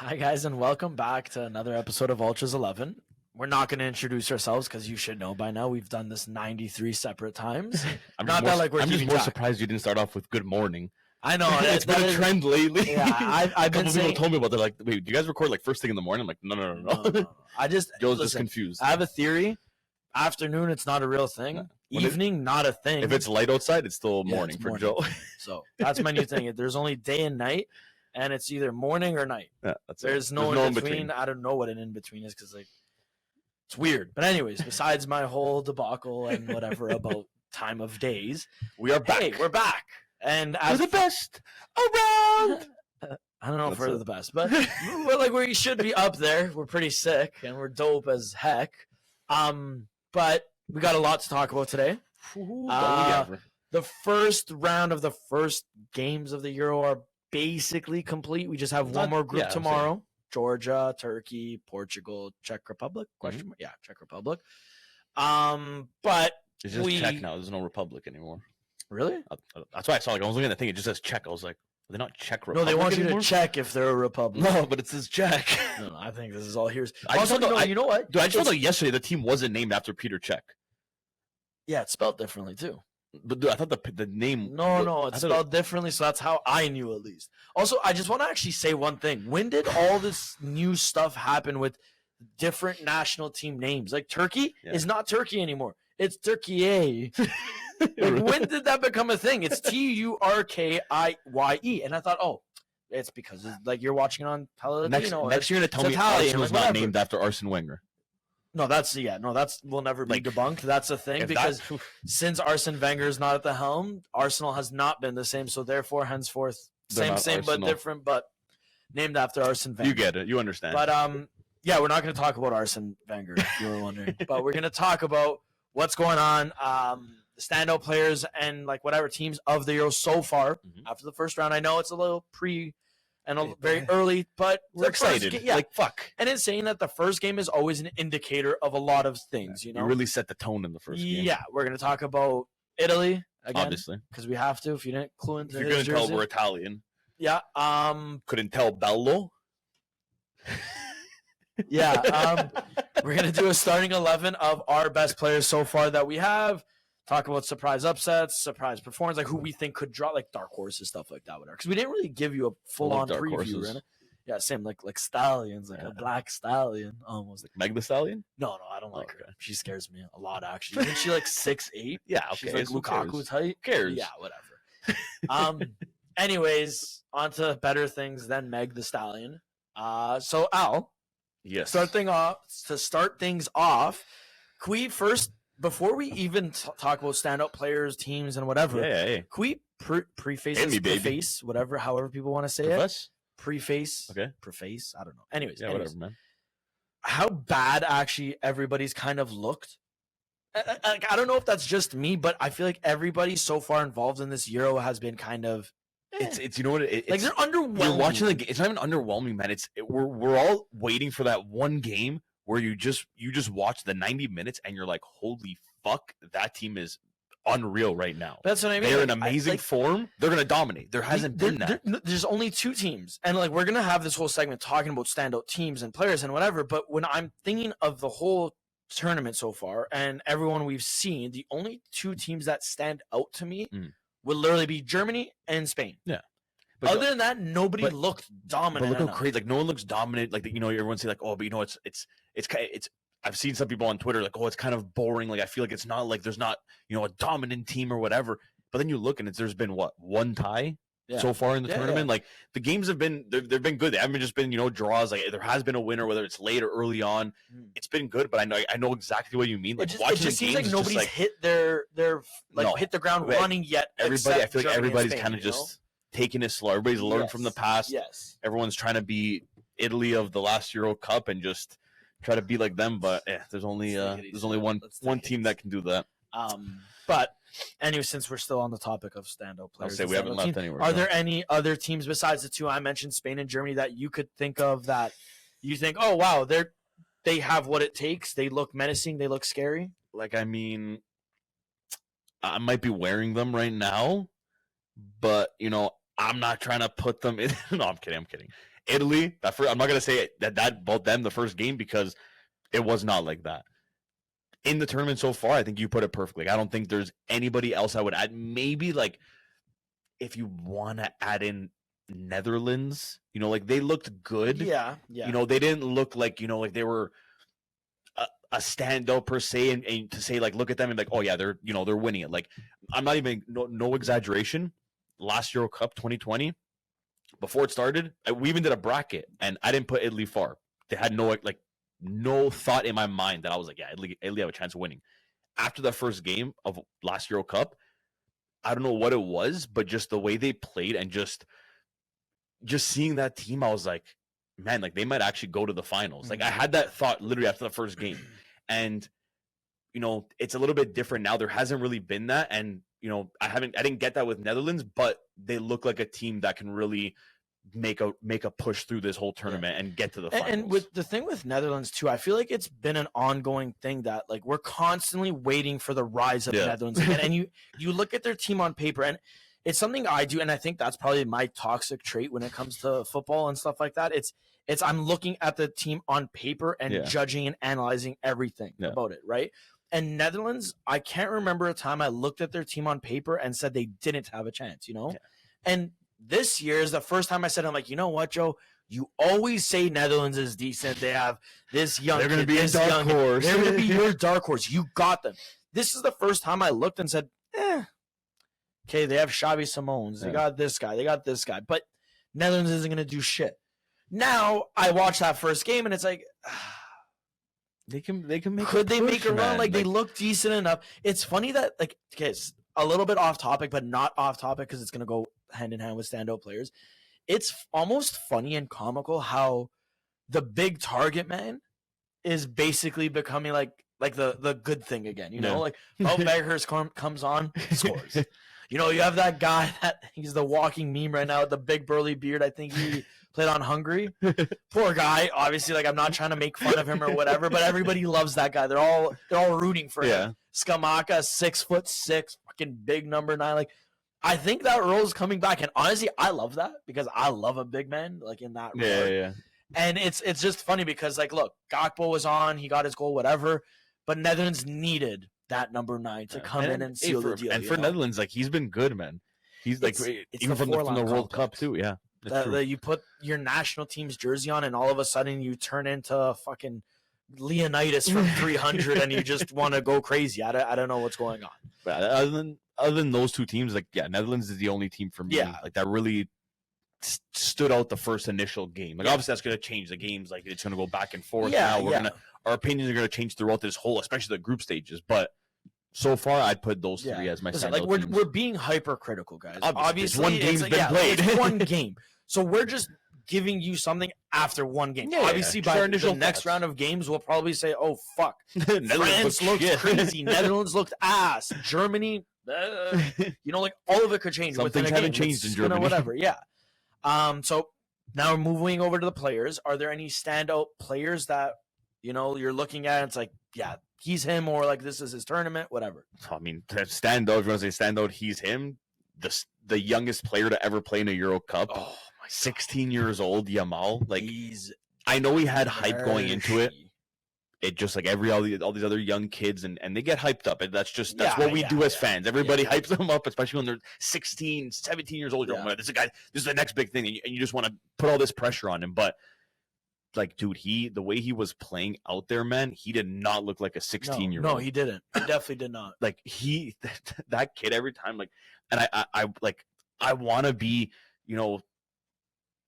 Hi, guys, and welcome back to another episode of Ultras 11. We're not going to introduce ourselves because you should know by now we've done this 93 separate times. I'm Not just that like we're I'm just keeping more track. surprised you didn't start off with "Good morning." I know It's been a trend lately. Yeah, I've a been couple saying. people told me about. They're like, "Wait, do you guys record like first thing in the morning?" I'm like, no. I just Joe's just listen, confused. I have a theory. Afternoon, it's not a real thing. When Evening, not a thing. If it's light outside, it's still Yeah, morning it's for morning. Joe. So that's my new thing. There's only day and night, and it's either morning or night. Yeah, that's There's no in between. I don't know what an in between is because like it's weird. But anyways, besides my whole debacle and whatever about time of days, We are back. hey, we're back. And We're as the best around. I don't know if That's we're it. the best, but we're like we should be up there. We're pretty sick and we're dope as heck. But we got a lot to talk about today. Don't we Uh, ever? The first round of the first games of the Euro are basically complete. We just have one more group yeah, I'm saying. tomorrow. Georgia, Turkey, Portugal, Czech Republic? Question mark? Yeah, Czech Republic. But It's just we- Czech now. There's no Republic anymore. really? That's why I saw. Like, I was looking at the thing. It just says Czech. I was like, are they not Czech No, Republic? they want you anymore? to check if they're a republic. No, but it says Czech. No, I think this is all here's. I just Also, found out- you know what? Dude, I just found It's- out yesterday the team wasn't named after Peter Cech. Yeah, it's spelled differently too. But dude, I thought the name. No, I it's thought spelled differently, so that's how I knew at least. Also, I just want to actually say one thing. When did all this new stuff happen with different national team names? Like Turkey Yeah. is not Turkey anymore. It's Turkey. Like, when did that become a thing? It's Turkiye. And I thought, oh, it's because it's like you're watching it on Next Paladino. year, you're gonna tell it's me Italian, Arsenal's like, not whatever. named after Arsene Wenger. No, that's will never be Like, debunked. That's a thing If because that- since Arsene Wenger is not at the helm, Arsenal has not been the same. So therefore, henceforth, They're same, not but Arsenal. different, but named after Arsene Wenger. you get it, you understand. But yeah, we're not going to talk about Arsene Wenger if you were wondering. But we're going to talk about what's going on, the standout players, and like whatever teams of the Euro so far Mhm. after the first round. I know it's a little very early, but We're the first excited. yeah, Like fuck. and it's saying that the first game is always an indicator of a lot of things. You know, You really set the tone in the first game. yeah, we're gonna talk about Italy again Obviously. because we have to. If you didn't clue into If you his couldn't tell, jersey. we're Italian. Yeah, Couldn't tell Bello. yeah. We're gonna do a starting 11 of our best players so far that we have. Talk about surprise upsets, surprise performance, like who we think could draw, like dark horses, stuff like that. Whatever. Because we didn't really give you a full-on dark preview. horses. Right? Yeah, same like stallions, like Yeah. a black stallion, almost. Meg the Stallion? No, I don't like Okay. her. She scares me a lot, actually. Isn't she like 6'8"? Yeah, okay. She's like who Lukaku cares? type. Who cares? Yeah, whatever. Anyways, on to better things than Meg the Stallion. So Al, Yes. start things off, can we first, before we even talk about standout players, teams, and whatever, Yeah. can we preface Hit me, this, baby. preface, whatever, however people want to say it, Profess? preface, Okay. preface, I don't know. Anyways, Yeah, whatever, man. how bad actually everybody's kind of looked. I don't know if that's just me, but I feel like everybody so far involved in this Euro has been kind of It's you know what it's like they're underwhelming. you're watching the game. It's not even underwhelming, man. We're all waiting for that one game where you just watch the 90 minutes and you're like, holy fuck, that team is unreal right now. That's what I mean. They're in Like, amazing form. They're gonna dominate. There hasn't been that. There's only two teams, and like we're gonna have this whole segment talking about standout teams and players and whatever. But when I'm thinking of the whole tournament so far and everyone we've seen, the only two teams that stand out to me would literally be Germany and Spain. But Other than that, nobody but- looked But dominant. look how enough. crazy! Like no one looks dominant. Like everyone say like, oh, but it's. I've seen some people on Twitter like, oh, it's kind of boring. Like I feel like it's not like there's not a dominant team or whatever. But then you look and there's been one tie Yeah. so far in the Yeah, tournament. yeah. Like the games have been they've been good. They haven't just been draws. Like there has been a winner, whether it's late or early on. It's been good. But I know exactly what you mean. Like It watching just the seems games, like it's nobody's just like hit their No. hit the ground Right. running yet. everybody. I except feel like Germany and everybody's Spain, kind of you know? just taking it slow. Everybody's learned from the Yes. past. Yes. Everyone's trying to be Italy of the last Euro Cup and just try to be like them. But there's only Let's take it easy. one Let's take it team that can do that. But anyway, since we're still on the topic of standout I'll players, say and we haven't standout left teams, anywhere. are no. there any other teams besides the two I mentioned, Spain and Germany, that you could think of that you think, oh wow, they have what it takes. They look menacing. They look scary. Like I mean, I might be wearing them right now, but I'm not trying to put them in. No, I'm kidding. Italy, I'm not gonna say that about them the first game because it was not like that. In the tournament so far, I think you put it perfectly. I don't think there's anybody else I would add. Maybe like if you want to add in Netherlands, like they looked good. Yeah. They didn't look like like they were a standout per se, and to say like look at them and like, oh yeah, they're they're winning it. Like I'm not even no exaggeration. Last Euro Cup 2020, before it started, we even did a bracket, and I didn't put Italy far. They had no thought in my mind that I was like, yeah, Italy have a chance of winning. After the first game of last Euro Cup, I don't know what it was, but just the way they played and just seeing that team, I was like, man, like they might actually go to the finals. Like I had that thought literally after the first game. And it's a little bit different now. There hasn't really been that, and I didn't get that with Netherlands, but they look like a team that can really make a push through this whole tournament and get to the finals. And with the thing with Netherlands too, I feel like it's been an ongoing thing that like we're constantly waiting for the rise of the Netherlands again. And you look at their team on paper, and it's something I do, and I think that's probably my toxic trait when it comes to football and stuff like that. It's I'm looking at the team on paper and judging and analyzing everything about it, right? And Netherlands, I can't remember a time I looked at their team on paper and said they didn't have a chance, And this year is the first time I said, I'm like, you know what, Joe? You always say Netherlands is decent. They have this young They're going to be a dark horse. They're going to be your dark horse. You got them. This is the first time I looked and said, okay, they have Xavi Simons. They got this guy. They got this guy. But Netherlands isn't going to do shit. Now, I watched that first game, and it's like, they can make could they make a run? Like, they look decent enough. It's funny that, like, okay, it's a little bit off topic, but not off topic because it's going to go hand in hand with standout players. It's almost funny and comical how the big target man is basically becoming like the good thing again. Like Beghurst comes on, scores. You have that guy that he's the walking meme right now with the big burly beard. I think he played on Hungary. Poor guy. Obviously, like I'm not trying to make fun of him or whatever, but everybody loves that guy. They're all rooting for him. Skamaka, 6'6", fucking big number 9. Like I think that role's coming back, and honestly, I love that because I love a big man like in that role. Yeah. And it's just funny because like look, Gakpo was on, he got his goal, whatever, but Netherlands needed that number 9 to come in and seal the deal. And for Netherlands, like he's been good, man. He's like even from the World Cup too. Yeah, that you put your national team's jersey on, and all of a sudden you turn into fucking Leonidas from 300, and you just want to go crazy. I don't know what's going on. But other than those two teams, like Netherlands is the only team for me. Like that really stood out the first initial game. Like obviously that's going to change the games. Like it's going to go back and forth. Our opinions are going to change throughout this whole, especially the group stages. But so far, I'd put those three as my standout like teams. we're being hypercritical, guys. Obviously one game's been played. It's one game, so we're just giving you something after one game. Obviously, by the next round of games, we'll probably say, "Oh fuck, France looked crazy. Netherlands looked ass. Germany, like all of it could change. Some things haven't changed in Germany. Whatever, yeah. So now we're moving over to the players. Are there any standout players that you're looking at? And it's like, yeah, he's him, or like this is his tournament, whatever. I mean, standout. If you want to say standout, he's him. The youngest player to ever play in a Euro Cup. Oh my 16 years old, Yamal. Like I know he had hype going into it. It just like all these other young kids and they get hyped up. And that's what we do as fans. Everybody hypes them up, especially when they're 16, 17 years old. This is a guy. This is the next big thing, and you just want to put all this pressure on him. But like, dude, the way he was playing out there, man, he did not look like a 16-year-old. No, he didn't. He definitely did not. Like that kid every time, like, and I want to be,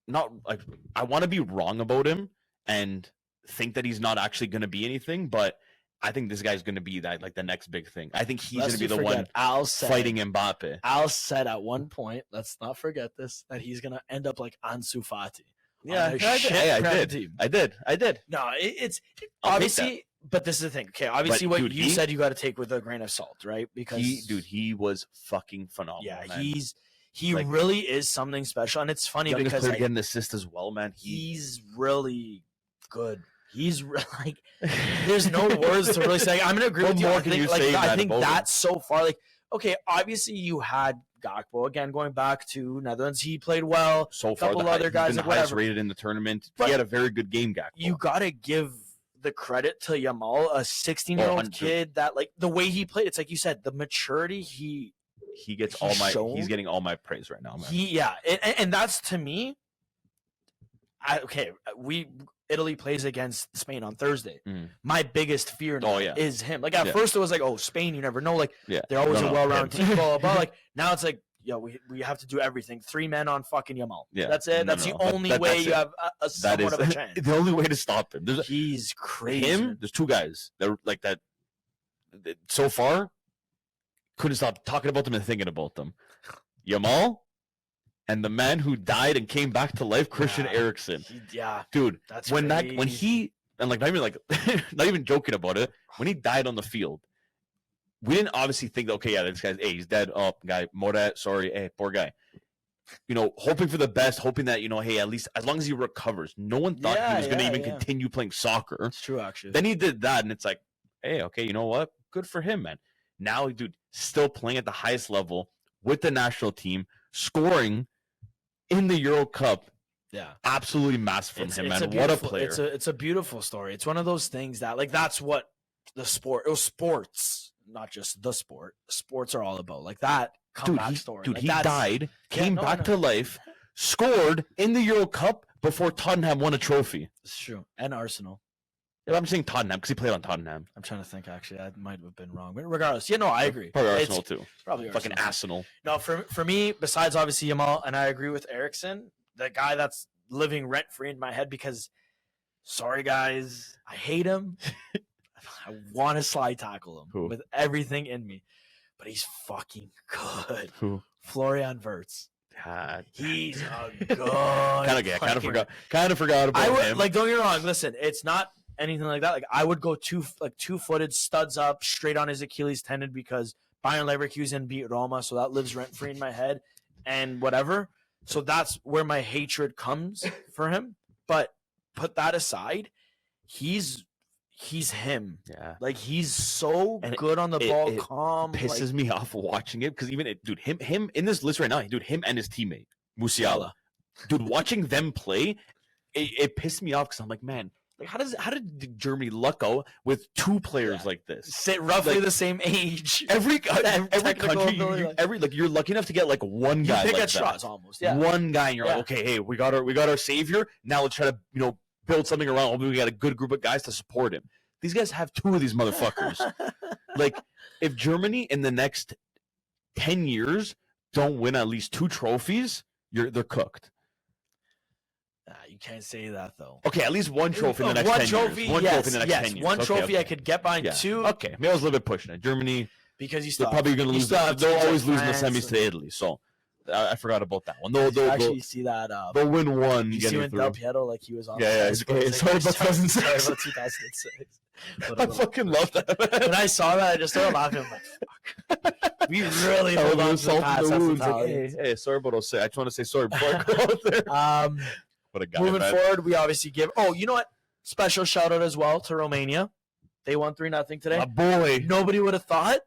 not like I want to be wrong about him and think that he's not actually going to be anything, but I think this guy's going to be that, like, the next big thing. I think he's going to be the one fighting Mbappe. Al said at one point, let's not forget this, that he's going to end up like Ansu Fati. Yeah, I did. No, it's obviously, but this is the thing. Okay, obviously, what you said you got to take with a grain of salt, right? Because he was fucking phenomenal. Yeah, man. he really is something special, and it's funny because to get an assist as well, man. He's really good. He's like, there's no words to really say. I'm gonna agree with you. I think that's so far. Like, okay, obviously you had Gakpo, again, going back to Netherlands, he played well. So far, couple other guys, he's been like, the highest whatever. rated in the tournament. But he had a very good game, Gakpo. You got to give the credit to Yamal, a 16-year-old kid that, like, the way he played, it's like you said, the maturity he gets he's getting all my praise right now, man. And that's, to me, Italy plays against Spain on Thursday. My biggest fear now is him. Like, at first it was like, oh, Spain, you never know. Like, they're always a well-rounded team, blah, blah, blah. Like, now it's like, we have to do everything. 3 men on fucking Yamal. Yeah. That's it. That's the only way you have a somewhat of a chance. The only way to stop him. He's crazy. There's 2 guys that are like that so far. Couldn't stop talking about them and thinking about them. Yamal and the man who died and came back to life, Christian Eriksen. Dude, that's when he and like not even joking about it, when he died on the field, we didn't obviously think that, okay, this guy's he's dead. Oh, guy, Moret, sorry, poor guy. Hoping for the best, hoping that, hey, at least as long as he recovers. No one thought he was going to even continue playing soccer. It's true, actually. Then he did that, and it's like, hey, okay, you know what? Good for him, man. Now, dude, still playing at the highest level with the national team, scoring in the Euro Cup. Yeah, absolutely massive from him, man. What a player! It's a beautiful story. It's one of those things that, like, that's what the sport. It was sports, not just the sport. Sports are all about, like, that comeback story. Dude, like, he died, came back to life, scored in the Euro Cup before Tottenham won a trophy. It's true, and Arsenal. Yeah, I'm saying Tottenham because he played on Tottenham. I'm trying to think, actually. I might have been wrong. But regardless, I agree. Probably Arsenal, too. Probably Fucking Arsenal. Arsenal. No, for me, besides obviously Yamal, and I agree with Eriksen, the guy that's living rent-free in my head because, sorry, guys, I hate him. I want to slide tackle him with everything in me. But he's fucking good. Who? Florian Wirtz. God. He's a good kind of forgot about him. Like, don't get me wrong. Listen, it's not anything like that. Like, I would go two-footed studs up straight on his Achilles tendon because Bayern Leverkusen beat Roma, so that lives rent free in my head and whatever. So that's where my hatred comes for him. But put that aside, he's him. Yeah, like, he's so good on the ball. Calm. Pisses me off watching it because even him in this list right now, him and his teammate Musiala, dude, watching them play, it pissed me off because I'm like, man. Like, how did Germany luck out with 2 players like this? Sit roughly the same age. Every country, you're lucky enough to get like one guy. You pick like at straws almost. Yeah. One guy, and you're like, okay, hey, we got our savior. Now let's try to build something around him. We got a good group of guys to support him. These guys have 2 of these motherfuckers. Like, if Germany in the next 10 years don't win at least 2 trophies, they're cooked. You can't say that, though. Okay, at least 1 trophy in the next 10 years. One trophy in the next 10 years. One trophy I could get behind. 2. Okay, maybe I was a little bit pushing it. Germany, because they're probably going to lose. They'll always lose in the semis to Italy. So I forgot about that one. They'll actually see that. They'll win one. You see when Del Piero, like, he was on. Yeah. Okay, sorry about 2006. Sorry about 2006. I fucking love that. When I saw that, I just started laughing. I'm like, fuck. We really hold on to the past. Like, hey, sorry about 06. I just want to say sorry before I go out there. What a guy, moving forward, we obviously give. Oh, you know what? Special shout out as well to Romania. They won 3-0 today. My boy. Nobody would have thought.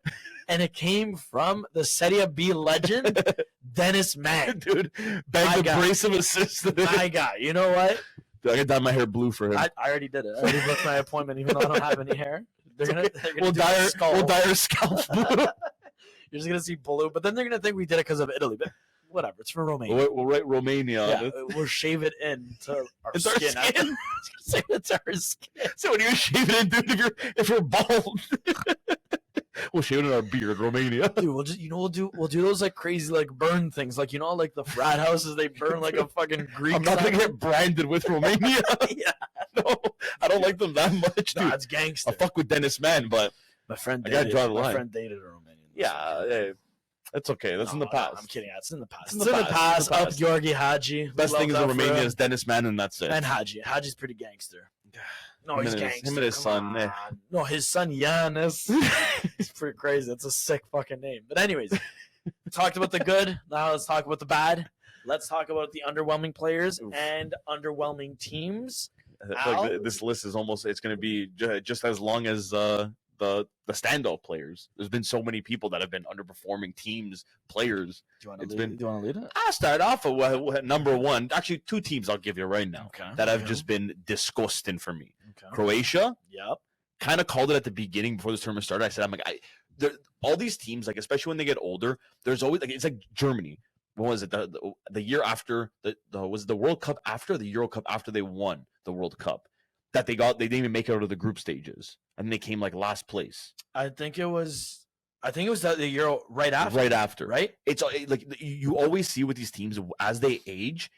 And it came from the Serie B legend, Dennis Mang. Dude, bagged a brace of assists. My guy. You know what? Dude, I got dye my hair blue for him. I already did it. I already booked my appointment, even though I don't have any hair. We'll dye our scalp blue. You're just going to see blue. But then they're going to think we did it because of Italy. But whatever. It's for Romania. We'll write Romania. Yeah, we'll shave it into our skin. Our skin. It's our skin. So when you shave it in, dude, if you're bald, we'll shave it in our beard, Romania. Dude, we'll just we'll do those like crazy like burn things, like like the frat houses they burn like a fucking Greek. I'm not gonna get branded with Romania. Yeah, no, I don't like them that much, dude. That's gangster. I fuck with Dennis Mann, but my friend I gotta draw the line. My friend dated a Romanian. Yeah, hey, that's okay. That's in the past. I'm kidding. It's in the past. It's in the past. Up Georgi Hadji. Best thing is in Romania is Dennis Mann, and that's it. And Hadji. Hadji's pretty gangster. No, he's gangster. Him and his son. No, his son Giannis. He's pretty crazy. It's a sick fucking name. But anyways, we talked about the good. Now let's talk about the bad. Let's talk about the underwhelming players and underwhelming teams. Like this list is almost. It's going to be just as long as the the standout players. There's been so many people that have been underperforming teams, players. Do you want to lead it? I'll start off with number one. Actually, two teams I'll give you right now that have just been disgusting for me. Okay. Croatia. Yep. Kind of called it at the beginning before this tournament started. I said, I'm like, all these teams, like especially when they get older, there's always like it's like Germany. What was it? The year after was the World Cup after the Euro Cup after they won the World Cup that they didn't even make it out of the group stages and they came like last place. I think it was the Euro right after. Right after, right? It's like you always see with these teams as they age,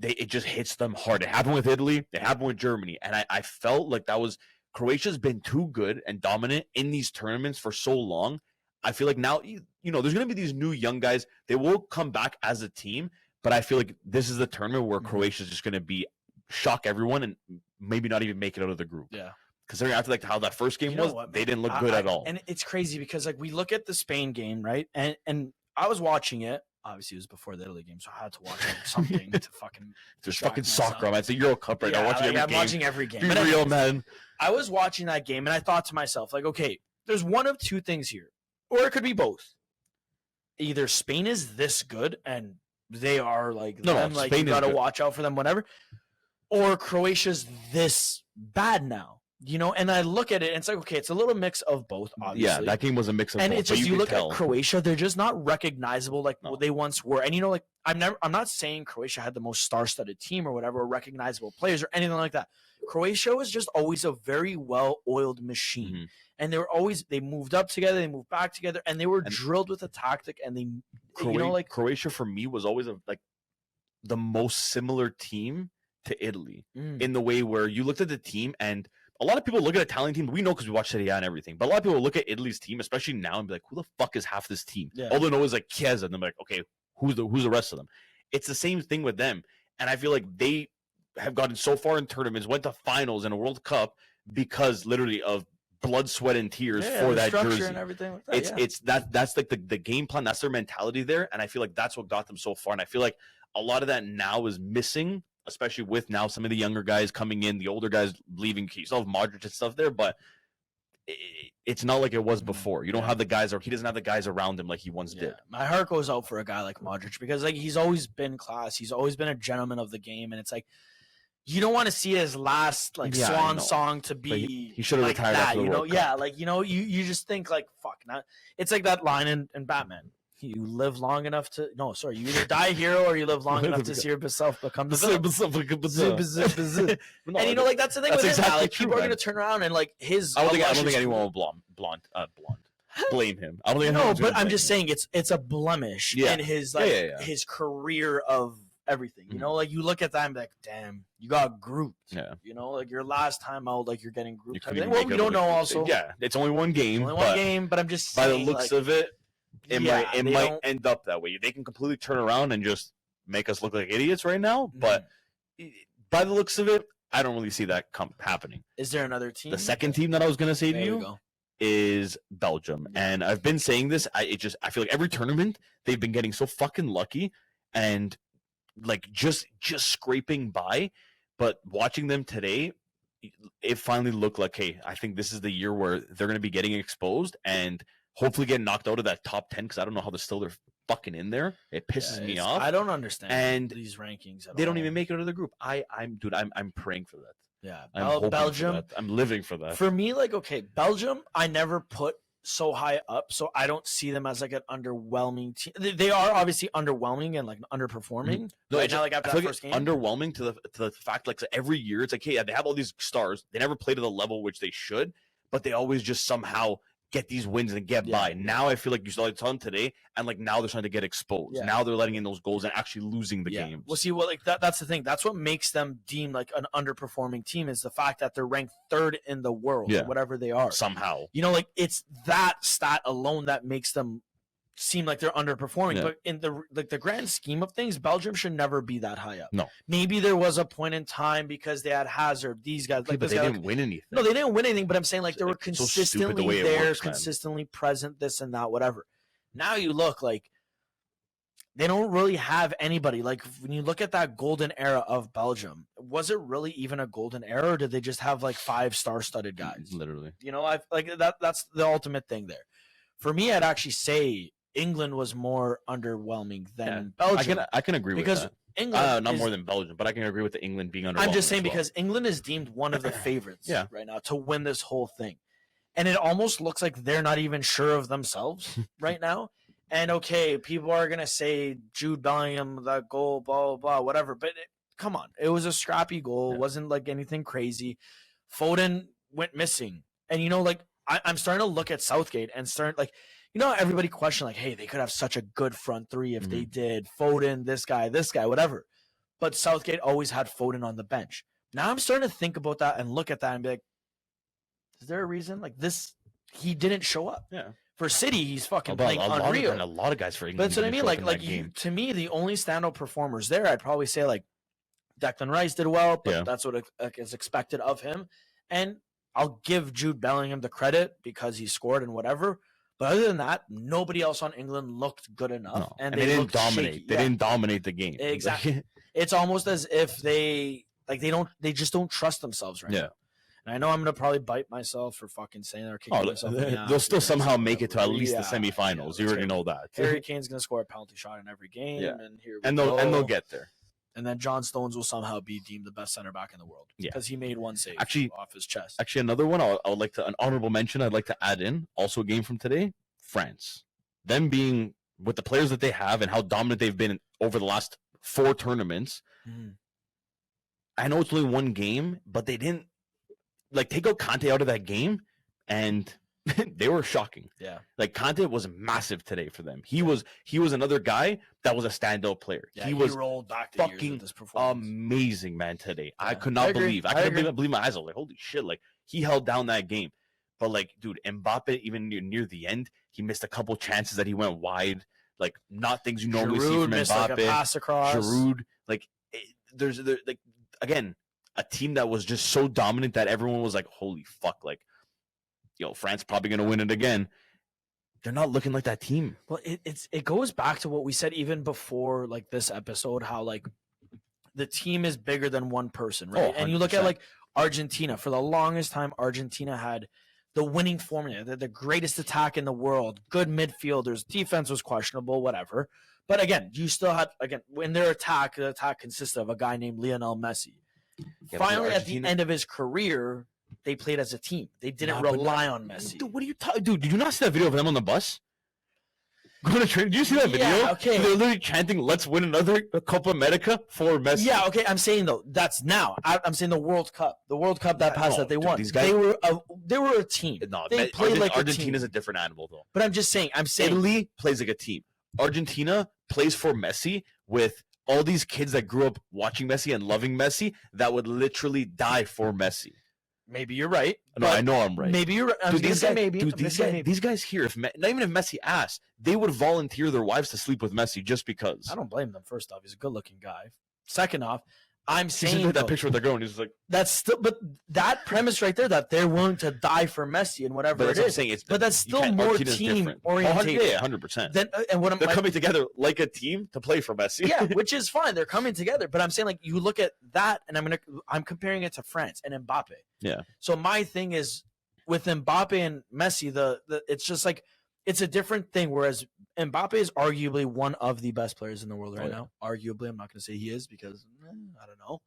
it just hits them hard. It happened with Italy. It happened with Germany, and I felt like that was. Croatia's been too good and dominant in these tournaments for so long. I feel like now, there's going to be these new young guys. They will come back as a team, but I feel like this is the tournament where Croatia's just going to shock everyone and maybe not even make it out of the group. Yeah. Considering after like how that first game was, they didn't look good at all. And it's crazy because like we look at the Spain game, right? And I was watching it. Obviously, it was before the Italy game, so I had to watch something to fucking. There's fucking soccer, man. It's a Euro Cup right now. I'm watching every game. Be real, man. I was watching that game, and I thought to myself, like, okay, there's one of two things here, or it could be both. Either Spain is this good, and they are like, like you gotta watch out for them, whatever, or Croatia's this bad now. And I look at it, and it's like, okay, it's a little mix of both, obviously. Yeah, that game was a mix of both. And it's just, you look at Croatia, they're just not recognizable like they once were. And, like, I'm not saying Croatia had the most star-studded team or whatever, or recognizable players or anything like that. Croatia was just always a very well-oiled machine. Mm-hmm. And they moved up together, they moved back together, and they were drilled with a tactic, and Croatia, for me, was always, the most similar team to Italy in the way where you looked at the team and a lot of people look at Italian team. We know because we watch Serie A and everything. But a lot of people look at Italy's team, especially now, and be like, "Who the fuck is half this team?" Yeah. All they know is like Chiesa, and they're like, "Okay, who's the rest of them?" It's the same thing with them, and I feel like they have gotten so far in tournaments, went to finals in a World Cup because literally of blood, sweat, and tears for that jersey. And everything like that, that's like the game plan. That's their mentality there, and I feel like that's what got them so far. And I feel like a lot of that now is missing. Especially with now some of the younger guys coming in, the older guys leaving. You still have Modric and stuff there, but it's not like it was before. You don't have the guys, or he doesn't have the guys around him like he once did. My heart goes out for a guy like Modric because like he's always been class. He's always been a gentleman of the game, and it's like you don't want to see his last swan song to be. He should have retired after the World Cup. Yeah, you just think like fuck. Not it's like that line in Batman. You live long enough to you either die a hero or you live long enough to see yourself become the villain. And like that's the thing with him. Like people are gonna turn around and like his. I don't think anyone will blame him. I don't think. No, but I'm just saying it's a blemish in his his career of everything. Like you look at that and be like, damn, you got grouped. Yeah. Like your last time out, like you're getting grouped. Well, we don't know. Also, it's only one game. But I'm just saying, by the looks of it. It might end up that way. They can completely turn around and just make us look like idiots right now. But by the looks of it, I don't really see that happening. Is there another team? The second team that I was going to say to you is Belgium. And I've been saying this. I feel like every tournament they've been getting so fucking lucky and like just scraping by. But watching them today, it finally looked like, hey, I think this is the year where they're going to be getting exposed and hopefully getting knocked out of that top 10 because I don't know how they're fucking in there. It pisses me off. I don't understand these rankings. They don't even make it out of the group. I'm praying for that. Yeah, Belgium. I'm living for that. For me, Belgium, I never put so high up, so I don't see them as like an underwhelming team. They are obviously underwhelming and like underperforming. No, right now, after that first game, underwhelming to the fact every year it's like, hey, they have all these stars. They never play to the level which they should, but they always just somehow get these wins and get by. Now I feel like you saw them today, and now they're starting to get exposed. Yeah. Now they're letting in those goals and actually losing the games. Well, see, that's the thing. That's what makes them deemed like an underperforming team is the fact that they're ranked third in the world, or whatever they are. Somehow, it's that stat alone that makes them seem like they're underperforming. But in the grand scheme of things, Belgium should never be that high up. No, maybe there was a point in time because they had Hazard. These guys, but they didn't win anything. No, they didn't win anything. But I'm saying they were consistently there, consistently present, this and that, whatever. Now you look like they don't really have anybody. Like when you look at that golden era of Belgium, was it really even a golden era, or did they just have like 5 star-studded guys? Literally. You know, I've like that's the ultimate thing there. For me, I'd actually say England was more underwhelming than Belgium. I can agree because with that. England Not is, more than Belgium, but I can agree with the England being underwhelming. I'm just saying as well. because England is deemed one of the favorites Yeah. right now to win this whole thing. And it almost looks like they're not even sure of themselves right now. And okay, people are going to say Jude Bellingham, that goal, blah, blah, blah, whatever. But come on. It was a scrappy goal. Yeah. It wasn't like anything crazy. Foden went missing. And, you know, like I'm starting to look at Southgate and start like, you know, everybody questioned like, hey, they could have such a good front three if they did. Foden, this guy, whatever. But Southgate always had Foden on the bench. Now I'm starting to think about that and look at that and be like, is there a reason? Like this, he didn't show up. Yeah. For City, he's fucking playing unreal. A lot of guys for But England. that's what I mean. Like to me, the only standout performers there, I'd probably say like Declan Rice did well, but that's what is expected of him. And I'll give Jude Bellingham the credit because he scored and whatever. But other than that, nobody else on England looked good enough, No. and they didn't dominate. Shaky. They didn't dominate the game. Exactly. It's almost as if they just don't trust themselves right now. And I know I'm gonna probably bite myself for fucking saying that or kicking myself. They'll still somehow make it to at least the semifinals. You already know that. Harry Kane's gonna score a penalty shot in every game, and they'll get there. And then John Stones will somehow be deemed the best center back in the world because he made one save off his chest. Actually, another one I would like to an honorable mention. I'd like to add in also a game from today. France, them being with the players that they have and how dominant they've been over the last 4 tournaments. I know it's only one game, but they didn't take out Conte out of that game, and they were shocking. Yeah, like Conte was massive today for them. He was another guy that was a standout player. Yeah, he was rolled back fucking this performance. Amazing, man. Today, Yeah, I could not believe. I couldn't believe my eyes. I was like, holy shit! Like he held down that game. But like, dude, Mbappe, even near the end, he missed a couple chances that he went wide. Like, not things you normally see from missed Mbappe. Like a pass across. Giroud, there's again a team that was just so dominant that everyone was like, holy fuck, like, France probably gonna win it again. They're not looking like that team. Well, it goes back to what we said even before like this episode, how like the team is bigger than one person, right? And you look at like Argentina. For the longest time, Argentina had the winning formula. They're the greatest attack in the world. Good midfielders. Defense was questionable, whatever. But again, you still had when the attack consisted of a guy named Lionel Messi. Yeah, finally, at the end of his career, they played as a team. They didn't rely on Messi. Dude, what are you talking? Dude, did you not see that video of them on the bus? Going to train? Did you see that video? Yeah, okay. They're literally chanting, "Let's win another Copa America for Messi." Yeah, okay. I'm saying though, that's now. I'm saying the World Cup, that pass that they won. These guys, they were a team. No, they played like Argentina's a different animal though. But I'm saying Italy plays like a team. Argentina plays for Messi with all these kids that grew up watching Messi and loving Messi that would literally die for Messi. Maybe you're right. No, I know I'm right. Maybe you're right. These guys here, not even if Messi asked, they would volunteer their wives to sleep with Messi just because. I don't blame them. First off, he's a good-looking guy. Second off, I'm saying that picture with the girl, and he's like, that's still. But that premise right there, that they're willing to die for Messi and whatever it is. But that's still more team oriented. Yeah, 100%. And what they're coming together like a team to play for Messi. Yeah, which is fine. They're coming together. But I'm saying like you look at that, and I'm comparing it to France and Mbappe. Yeah. So my thing is with Mbappe and Messi, it's just like it's a different thing. Whereas Mbappe is arguably one of the best players in the world right now. Arguably, I'm not going to say he is because I don't know.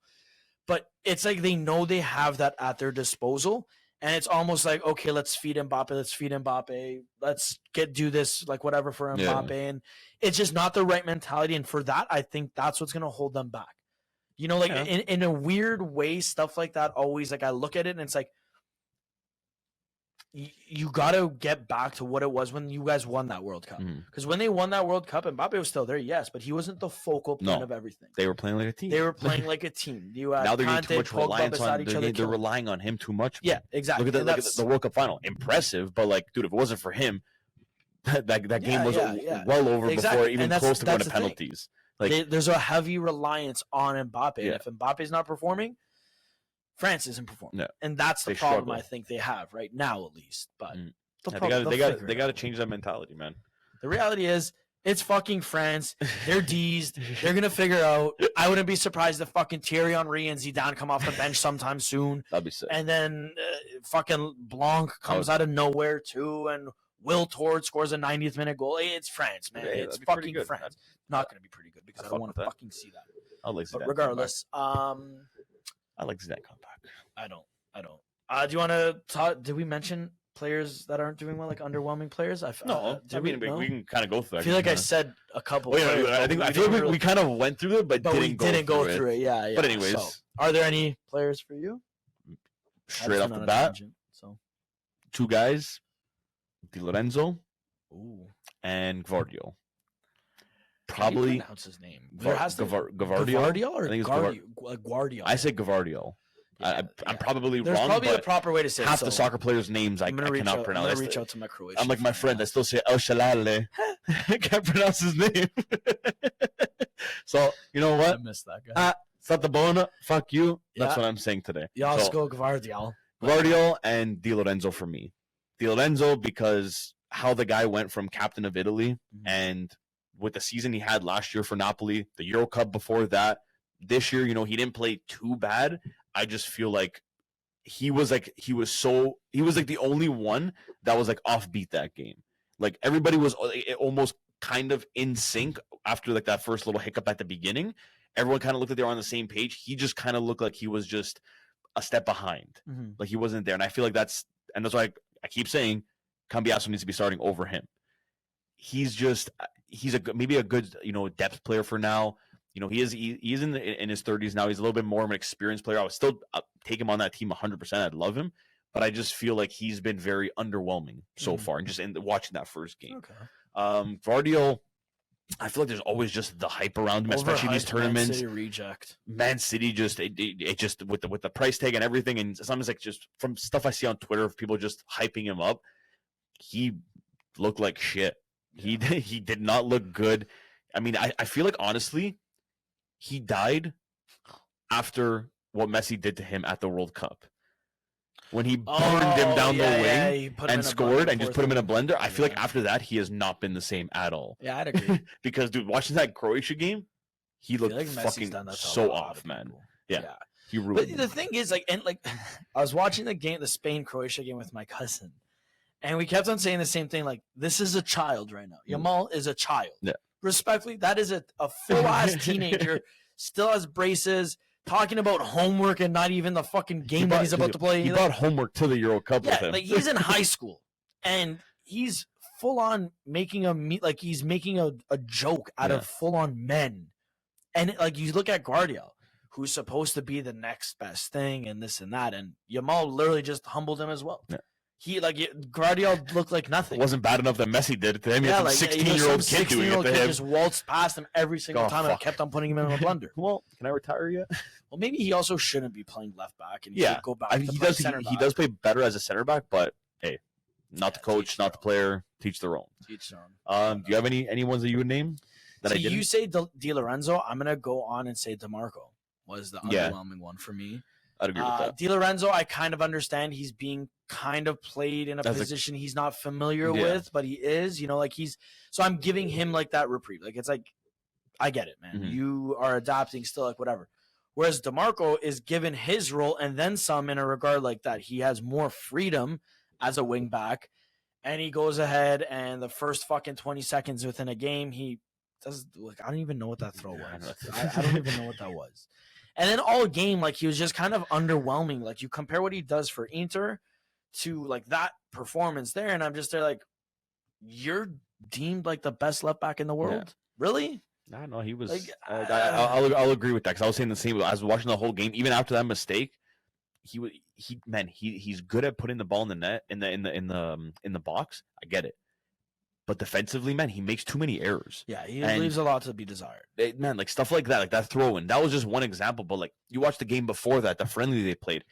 But it's like they know they have that at their disposal, and it's almost like, okay, let's feed Mbappe. Let's do this like whatever for Mbappe, and it's just not the right mentality. And for that, I think that's what's going to hold them back. You know, like in a weird way, stuff like that always like I look at it and it's like you got to get back to what it was when you guys won that World Cup. Because when they won that World Cup, Mbappe was still there, yes, but he wasn't the focal point of everything. They were playing like a team. You had now they're getting too much reliance on they're relying on him too much. Yeah, exactly. Look at the World Cup final. Impressive, but like, dude, if it wasn't for him, that game was well over before even close to going to penalties. Like there's a heavy reliance on Mbappe. And if Mbappe's not performing, France isn't performing. No, and that's the problem I think they have right now, at least. But they got to change that mentality, man. The reality is It's fucking France. They're deezed. They're gonna figure out. I wouldn't be surprised if fucking Thierry Henry and Zidane come off the bench sometime soon. That'd be sick. And then fucking Blanc comes out of nowhere too, and Will Tord scores a 90th minute goal. It's France, man. It's fucking France. Not gonna be pretty good because I don't want to fucking see that. I like Zidane. But regardless, I like Zidane come back. I don't. Do you want to talk? Did we mention players that aren't doing well, like underwhelming players? We can kind of go through. I feel like I said a couple. I feel like we kind of went through it, but didn't go through it. Yeah. But anyways, so, are there any players for you? Straight off the bat, two guys, Di Lorenzo and Gvardiol. Probably pronounce his name. Gvardiol. Or I think it's Gvardiol. I say Gvardiol. I'm probably There's wrong. Probably but a proper way to say half it. the soccer players' names I cannot pronounce. I'm gonna reach out to my Croatian. I'm like my friend. I still say El Shalale. I can't pronounce his name. So you know what? I missed that guy. Satabona, fuck you. That's what I'm saying today. Yasko Gvardiol. Gvardiol and Di Lorenzo for me. Di Lorenzo because how the guy went from captain of Italy and with the season he had last year for Napoli, the Euro Cup before that, this year, he didn't play too bad. I just feel like he was like the only one that was like offbeat that game. Like everybody was almost kind of in sync after like that first little hiccup at the beginning. Everyone kind of looked like they were on the same page. He just kind of looked like he was just a step behind. Like he wasn't there. And I feel like that's why I keep saying Cambiasso needs to be starting over him. He's maybe a good, depth player for now. He is in his 30s now. He's a little bit more of an experienced player. I would still take him on that team 100%. I'd love him, but I just feel like he's been very underwhelming so far, and just in watching that first game. Okay. Gvardiol, I feel like there's always just the hype around him, especially these tournaments. Man City reject. Man City just it just with the price tag and everything, and sometimes like just from stuff I see on Twitter of people just hyping him up, he looked like shit. He did not look good. I mean, I feel like honestly, he died after what Messi did to him at the World Cup. When he burned him down the wing and scored and just put him in a blender, I feel like after that, he has not been the same at all. Yeah, I'd agree. Because, dude, watching that Croatia game, he looked fucking so off, man. Yeah. He ruined But the thing is, I was watching the Spain-Croatia game with my cousin, and we kept on saying the same thing, like, this is a child right now. Yamal is a child. Yeah. Respectfully, that is a full-ass teenager, still has braces, talking about homework and not even the fucking game that he's about to play. He brought homework to the Euro Cup with him. Like he's in high school, and he's full-on making a joke out of full-on men. And like you look at Gvardiol, who's supposed to be the next best thing and this and that, and Yamal literally just humbled him as well. Yeah. Gvardiol looked like nothing. It wasn't bad enough that Messi did it to him. He had some 16-year-old kid doing it to him. Just waltzed past him every single time and kept on putting him in a blender. Well, can I retire yet? Well, maybe he also shouldn't be playing left back, and he should go back. I mean, he does play better as a center back, but hey, not the coach, not the player. Teach their own. Teach their own. Do you have any ones that you would name? You say Di Lorenzo. I'm gonna go on and say DeMarco was the underwhelming one for me. I'd agree with that. Di Lorenzo, I kind of understand he's being kind of played in a position he's not familiar with, but he is, so I'm giving him like that reprieve. Like, it's like, I get it, man. You are adapting still, like whatever. Whereas DeMarco is given his role and then some in a regard like that. He has more freedom as a wing back, and he goes ahead and the first fucking 20 seconds within a game, he does, like, I don't even know what that throw was. I don't even know what that was. And then all game, like, he was just kind of underwhelming. Like, you compare what he does for Inter to, like, that performance there, and I'm just there like, you're deemed, like, the best left back in the world? Yeah. Really? I know he was. Like, I'll agree with that, because I was saying the same. I was watching the whole game. Even after that mistake, he's good at putting the ball in the net, in the box. I get it. But defensively, man, he makes too many errors. Yeah, he leaves a lot to be desired. Man, like stuff like that, like that throw-in. That was just one example. But like you watch the game before that, the friendly they played.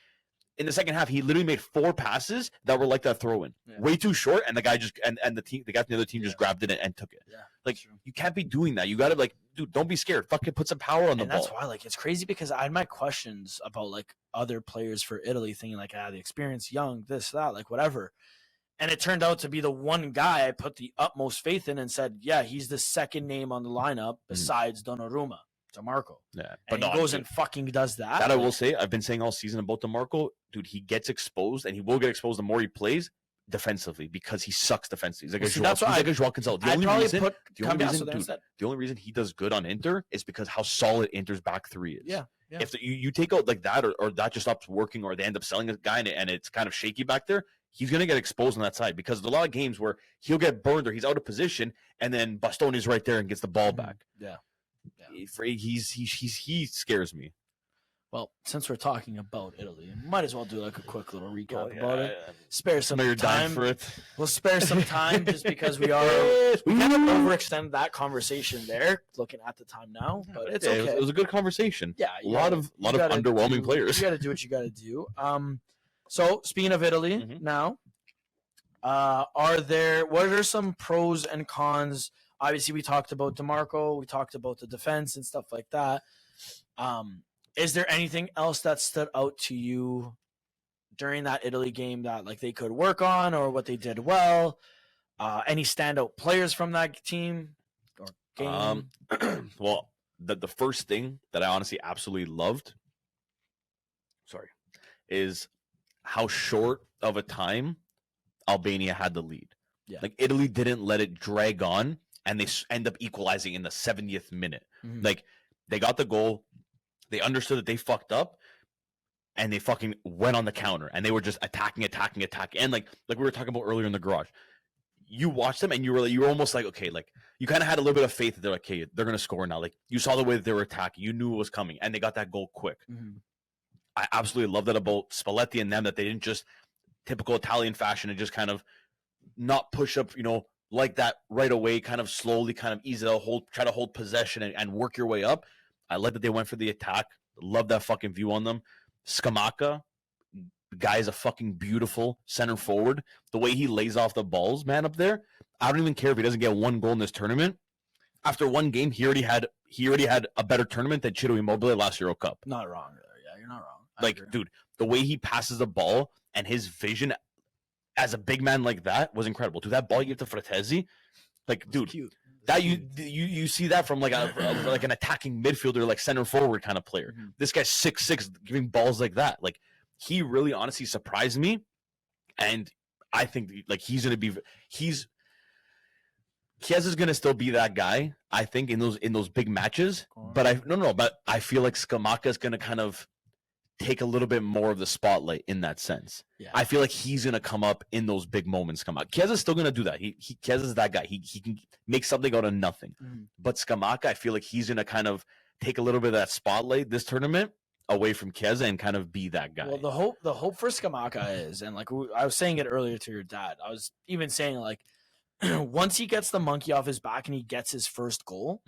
In the second half, he literally made 4 passes that were like that throw-in. Yeah. Way too short, and the guy just and the guy from the other team just grabbed it and took it. Yeah, like you can't be doing that. You got to like, dude, don't be scared. Fucking put some power on the ball. And that's why, like, it's crazy because I had my questions about like other players for Italy, thinking like, the experience, young, this, that, like whatever. And it turned out to be the one guy I put the utmost faith in and said, yeah, he's the second name on the lineup besides Donnarumma, DeMarco. Yeah, but but he goes and fucking does that. That I will say, I've been saying all season about DeMarco, dude. He gets exposed, and he will get exposed the more he plays defensively because he sucks defensively. He's like a Joao Cancelo. The only reason he does good on Inter is because how solid Inter's back three is. Yeah. If you take out like that, or that just stops working, or they end up selling a guy and it's kind of shaky back there, he's going to get exposed on that side because there's a lot of games where he'll get burned or he's out of position, and then Bastoni's right there and gets the ball back. Yeah. He scares me. Well, since we're talking about Italy, might as well do like a quick little recap about it. Spare some time for it. We'll spare some time just because we kind of overextend that conversation there. Looking at the time now, but it's okay. It was a good conversation. Yeah, a lot of underwhelming players. You got to do what you got to do. So speaking of Italy, now, what are some pros and cons? Obviously, we talked about DeMarco, we talked about the defense and stuff like that. Is there anything else that stood out to you during that Italy game that like they could work on or what they did well? Any standout players from that team or game? Well, the first thing that I honestly absolutely loved, is how short of a time Albania had the lead. Yeah. Like Italy didn't let it drag on, and they end up equalizing in the 70th minute. Like they got the goal. They understood that they fucked up, and they fucking went on the counter, and they were just attacking. And like we were talking about earlier in the garage, you watched them, and you were almost like, okay, like you kind of had a little bit of faith that they're like, okay, they're gonna score now. Like you saw the way that they were attacking, you knew it was coming, and they got that goal quick. I absolutely love that about Spalletti and them, that they didn't just typical Italian fashion and just kind of not push up, like that right away, kind of slowly, kind of ease it out, try to hold possession and work your way up. I like that they went for the attack. Love that fucking view on them. Scamacca, the guy is a fucking beautiful center forward. The way he lays off the balls, man, up there. I don't even care if he doesn't get one goal in this tournament. After one game, he already had a better tournament than Ciro Immobile last Euro Cup. Not wrong there. Yeah, you're not wrong. Like, dude, the way he passes the ball and his vision as a big man like that was incredible. Dude, that ball you give to Fratesi, like, dude, cute. That you see that from like an attacking midfielder, like center forward kind of player. This guy's 6'6", giving balls like that. Like he really honestly surprised me, and I think like he's gonna be Chiesa is gonna still be that guy. I think in those big matches, but I feel like Scamacca is gonna kind of take a little bit more of the spotlight in that sense. Yeah. I feel like he's gonna come up in those big moments. Chiesa's still gonna do that. Chiesa's that guy. He can make something out of nothing. But Scamacca, I feel like he's gonna kind of take a little bit of that spotlight this tournament away from Chiesa and kind of be that guy. Well, the hope for Scamacca is, and like I was saying it earlier to your dad, I was even saying like once he gets the monkey off his back and he gets his first goal,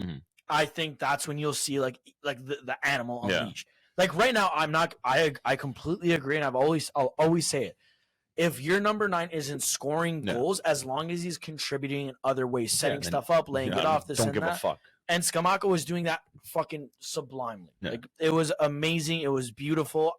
I think that's when you'll see like the animal unleashed. Like right now, I completely agree, and I'll always say it. If your number 9 isn't scoring goals, as long as he's contributing in other ways, setting stuff up, laying it off, this don't and give that. a fuck. And Scamacca was doing that fucking sublimely. Yeah. Like it was amazing. It was beautiful.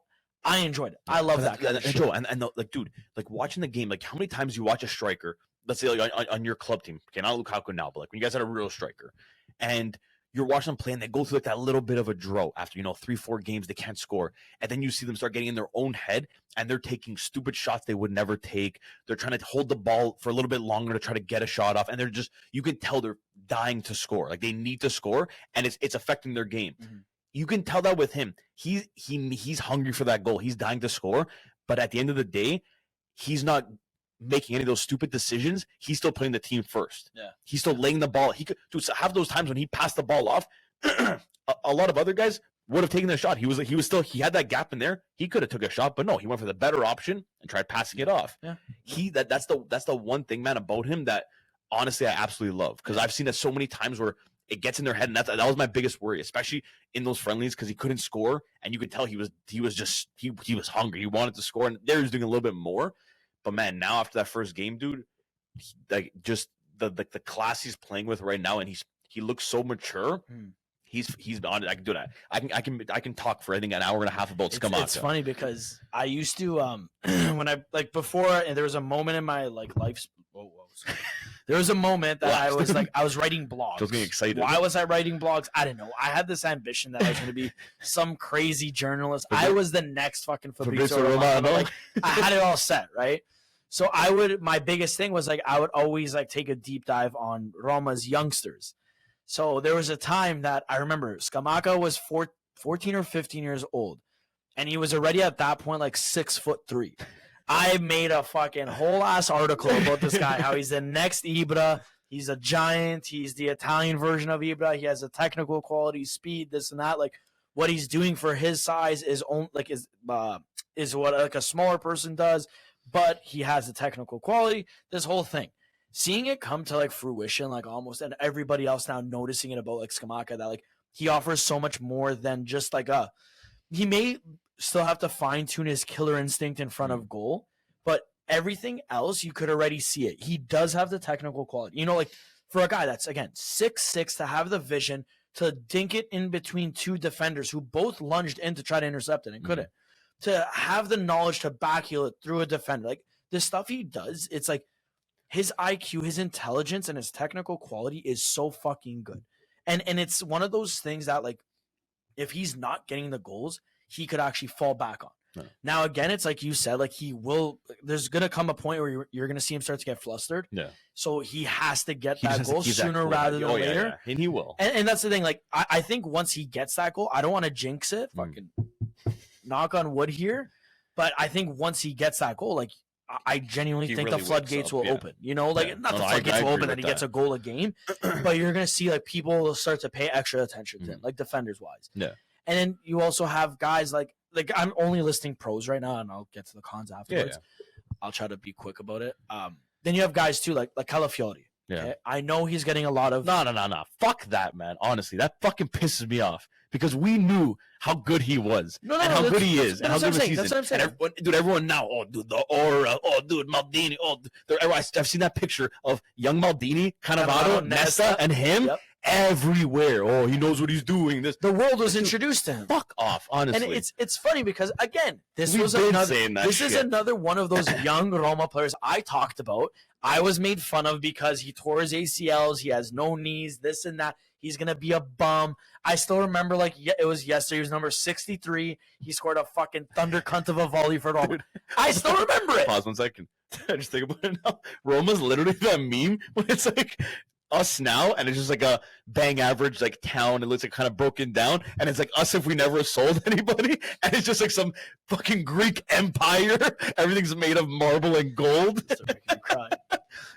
I enjoyed it. I love that. Joe, like, dude, like watching the game, like how many times you watch a striker? Let's say like on your club team, okay, not Lukaku now, but like when you guys had a real striker, and you're watching them play and they go through like that little bit of a drought after 3-4 games they can't score, and then you see them start getting in their own head and they're taking stupid shots they would never take. They're trying to hold the ball for a little bit longer to try to get a shot off, and they're just, you can tell they're dying to score. Like they need to score, and it's affecting their game. You can tell that with him. He's hungry for that goal. He's dying to score, but at the end of the day, he's not making any of those stupid decisions. He's still putting the team first. Yeah, he's still laying the ball. He could have those times when he passed the ball off. a lot of other guys would have taken the shot. He had that gap in there. He could have took a shot, but no, he went for the better option and tried passing it off. Yeah, that's the one thing, man, about him that honestly I absolutely love, because I've seen it so many times where it gets in their head, and that was my biggest worry, especially in those friendlies, because he couldn't score, and you could tell he was hungry. He wanted to score, and there he was doing a little bit more. But man, now after that first game, dude, like just the class he's playing with right now, and he looks so mature. He's on it. I can do that. I can talk for I think an hour and a half about Scamacca. It's funny because I used to when I like before, and there was a moment in my like life. Sorry. There was a moment that I was writing blogs. I was getting excited. Why was I writing blogs? I don't know. I had this ambition that I was going to be some crazy journalist. I was the next fucking Fabrizio Romano. Like, I had it all set, right? So my biggest thing was like I would always like take a deep dive on Roma's youngsters. So there was a time that I remember Scamacca was 14 or 15 years old, and he was already at that point like 6'3". I made a fucking whole ass article about this guy, how he's the next Ibra. He's a giant. He's the Italian version of Ibra. He has a technical quality, speed, this and that. Like what he's doing for his size is what like a smaller person does, but he has the technical quality. This whole thing, seeing it come to like fruition, like almost, and everybody else now noticing it about like Scamacca that like he offers so much more than just like he may still have to fine-tune his killer instinct in front of goal, but everything else you could already see it. He does have the technical quality. You know, like for a guy that's again 6'6", to have the vision to dink it in between two defenders who both lunged in to try to intercept it and couldn't. To have the knowledge to backheel it through a defender. Like the stuff he does, it's like his IQ, his intelligence, and his technical quality is so fucking good. And it's one of those things that like if he's not getting the goals, he could actually fall back on. Right. Now, again, it's like you said, like there's going to come a point where you're going to see him start to get flustered. Yeah. So he has to get that goal sooner rather than later. Yeah. And he will. And that's the thing. Like, I think once he gets that goal, I don't want to jinx it. Fucking knock on wood here. But I think once he gets that goal, like, I genuinely think really the floodgates will open. You know, like not the floodgates will open that he gets a goal a game, but you're going to see like people will start to pay extra attention to him, like defenders wise. Yeah. And then you also have guys like I'm only listing pros right now, and I'll get to the cons afterwards. Yeah. I'll try to be quick about it. Then you have guys too like Calafiori. Yeah. Okay? I know he's getting a lot of no. Fuck that, man. Honestly, that fucking pisses me off because we knew how good he was and how good he is and how good the season. That's what I'm saying. Everyone now, the aura, Maldini, I've seen that picture of young Maldini, Cannavaro, Nesta, and him. Yep. Everywhere. Oh, he knows what he's doing. The world was introduced to him. Fuck off, honestly. And it's funny because again, this is another one of those young Roma players I talked about. I was made fun of because he tore his ACLs. He has no knees. This and that. He's gonna be a bum. I still remember like it was yesterday. He was number 63. He scored a fucking thunder cunt of a volley for Roma. I still remember it. Pause 1 second. I just think about it now. Roma's literally that meme when it's like us now, and it's just like a bang average like town. It looks like kind of broken down, and it's like us if we never sold anybody, and it's just like some fucking Greek empire. Everything's made of marble and gold.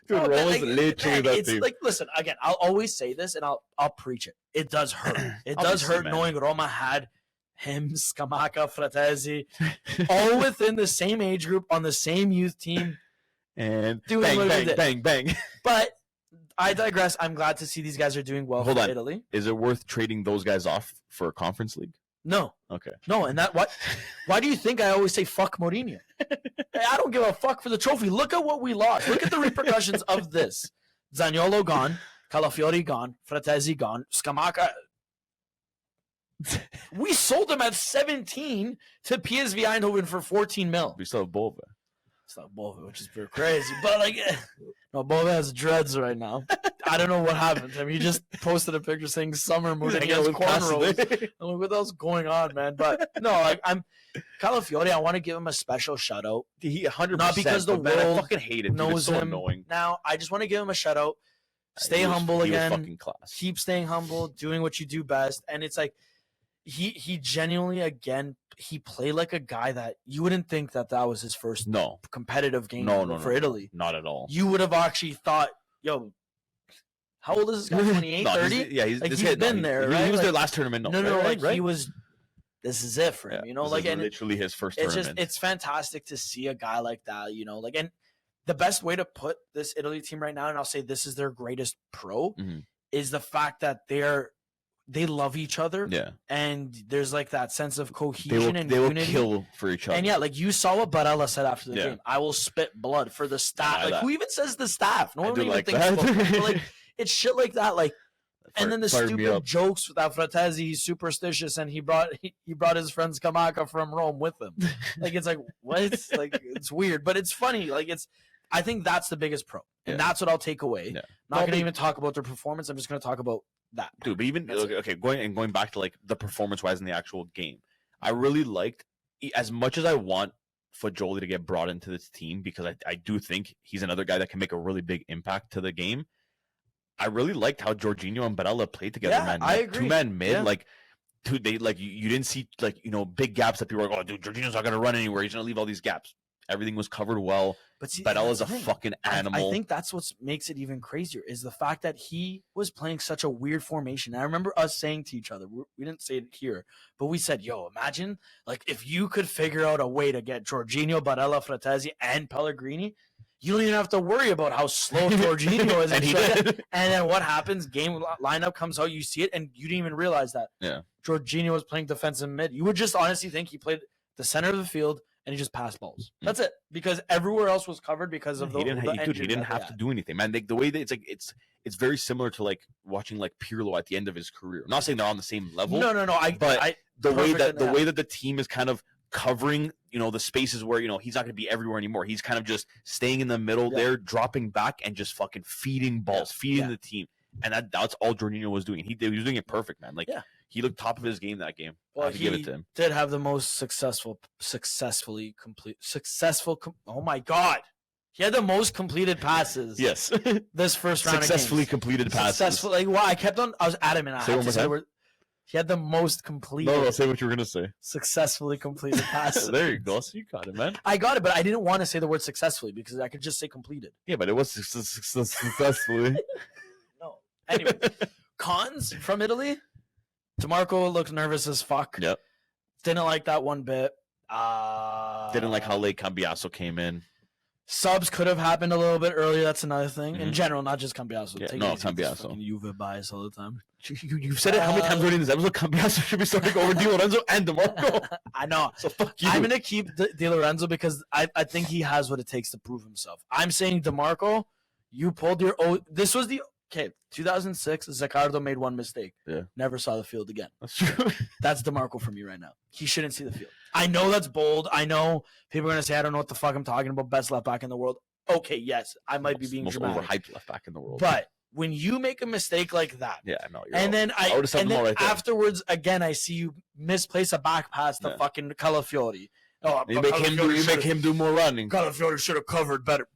Dude, Roma's literally that thing. Like, listen, again, I'll always say this, and I'll preach it. It does hurt. It does hurt knowing Roma had him, Scamacca, Fratesi, all within the same age group on the same youth team, and doing bang. But I digress. I'm glad to see these guys are doing well for Italy. Is it worth trading those guys off for a conference league? No. Okay. No, and that why do you think I always say fuck Mourinho? I don't give a fuck for the trophy. Look at what we lost. Look at the repercussions of this. Zaniolo gone, Calafiori gone, Fratesi gone, Scamacca. We sold him at 17 to PSV Eindhoven for 14 mil. We still have Bove. Still Bove, which is pretty crazy. But like, no, Bove has dreads right now. I don't know what happened to him. He just posted a picture saying summer mood against cornrows. I'm like, what else going on, man? But no, like Calafiori, I want to give him a special shout out. He 100%. Not because the world I fucking hate it. knows so him. Annoying. Now, I just want to give him a shout out. Stay humble again. Fucking class. Keep staying humble, doing what you do best. And it's like he genuinely again. He played like a guy that you wouldn't think that was his first competitive game for Italy. Not at all. You would have actually thought, yo, how old is this guy? 28, 30? He's been there, right? He was their last tournament. Right? He was, this is it for him, you know? Like, and literally his first tournament. It's fantastic to see a guy like that, you know? Like, and the best way to put this Italy team right now, and I'll say this is their greatest pro, is the fact that they love each other, and there's like that sense of cohesion and they unity. Will kill for each other. And like you saw what Barella said after the game. I will spit blood for the staff. Like who even says the staff? No one even thinks football. Like it's shit like that. Like And then the stupid jokes without Fratesi, he's superstitious, and he brought his friend Scamacca from Rome with him. Like, it's like, what? Like, it's weird, but it's funny. Like, I think that's the biggest pro, and that's what I'll take away. Yeah. Not going to even talk about their performance. I'm just going to talk about that. Dude, but even going back to like the performance-wise in the actual game, I really liked, as much as I want Fajoli to get brought into this team, because I do think he's another guy that can make a really big impact to the game. I really liked how Jorginho and Barella played together, man. I agree. Two-man mid, like, dude, they like you didn't see like big gaps that people were like, oh, dude, Jorginho's not gonna run anywhere. He's gonna leave all these gaps. Everything was covered well. But see, Barella's a fucking animal. I think that's what makes it even crazier is the fact that he was playing such a weird formation. I remember us saying to each other, we didn't say it here, but we said, yo, imagine like if you could figure out a way to get Jorginho, Barella, Fratesi, and Pellegrini, you don't even have to worry about how slow Jorginho is. And he did. And then what happens? Game lineup comes out, you see it, and you didn't even realize that. Yeah. Jorginho was playing defensive mid. You would just honestly think he played the center of the field and he just passed balls. That's it. Because everywhere else was covered because of he didn't have to do anything, man. The way that it's very similar to like watching like Pirlo at the end of his career. I'm not saying they're on the same level. No. The way that the team is kind of covering, the spaces where, he's not going to be everywhere anymore. He's kind of just staying in the middle there, dropping back and just fucking feeding balls, feeding the team. And that's all Jorginho was doing. He was doing it perfect, man. Like, he looked top of his game that game. Well, I have to give it to him. Did have the most successful. Oh my God. He had the most completed passes. Yes. This first round successfully completed passes. Like, wow, I was adamant. He had the most completed. No, say what you were going to say. Successfully completed passes. There you go. So you got it, man. I got it, but I didn't want to say the word successfully because I could just say completed. Yeah, but it was successfully. No. Anyway, cons from Italy. DeMarco looked nervous as fuck. Yep. Didn't like that one bit. Didn't like how late Cambiaso came in. Subs could have happened a little bit earlier. That's another thing. In general, not just Cambiaso. Cambiaso. Juve bias all the time. You've said it how many times already in this episode? Cambiaso should be starting over Di Lorenzo and DeMarco. I know. So fuck you. I'm going to keep Di Lorenzo because I think he has what it takes to prove himself. I'm saying DeMarco, you pulled your own. This was the... Okay, 2006, Zaccardo made one mistake. Yeah. Never saw the field again. That's true. That's DeMarco for me right now. He shouldn't see the field. I know that's bold. I know people are going to say, I don't know what the fuck I'm talking about. Best left back in the world. Okay, yes. I might be being dramatic. Overhyped left back in the world. But when you make a mistake like that. Yeah, no. Then afterwards, again, I see you misplace a back pass to fucking Calafiori. Oh, you make him do more running. Calafiori should have covered better.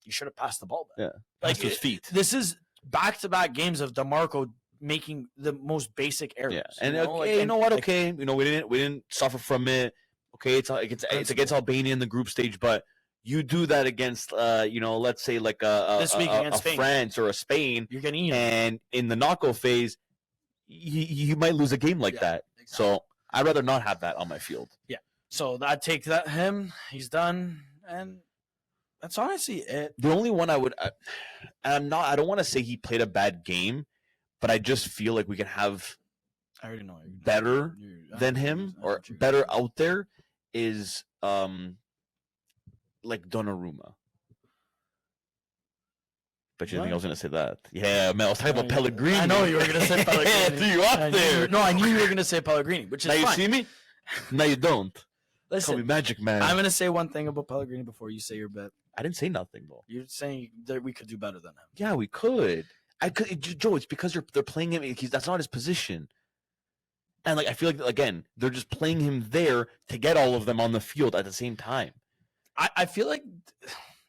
You should have passed the ball better. Yeah. Like his feet. This is back-to-back games of DeMarco making the most basic errors. Yeah, and you know what? Okay, we didn't suffer from it. Okay, it's against Albania in the group stage, but you do that against let's say like this week against Spain. France or a Spain, you're getting eaten. And in the knockout phase, you might lose a game like that. Exactly. So I'd rather not have that on my field. Yeah. So I take that him. He's done, and that's honestly it. The only one I don't want to say he played a bad game, but I just feel like we can have better than him or better out there is like Donnarumma. But you think I was going to say that? Yeah, man, I was talking about Pellegrini. I know you were going to say Pellegrini. Threw you up there. I knew you were going to say Pellegrini, which is fine. Now you see me? Now you don't. Listen, call me Magic Man. I'm going to say one thing about Pellegrini before you say your bet. I didn't say nothing, though. You're saying that we could do better than him. Yeah, we could. Joe, it's because they're playing him. That's not his position. And like I feel like again, they're just playing him there to get all of them on the field at the same time. I feel like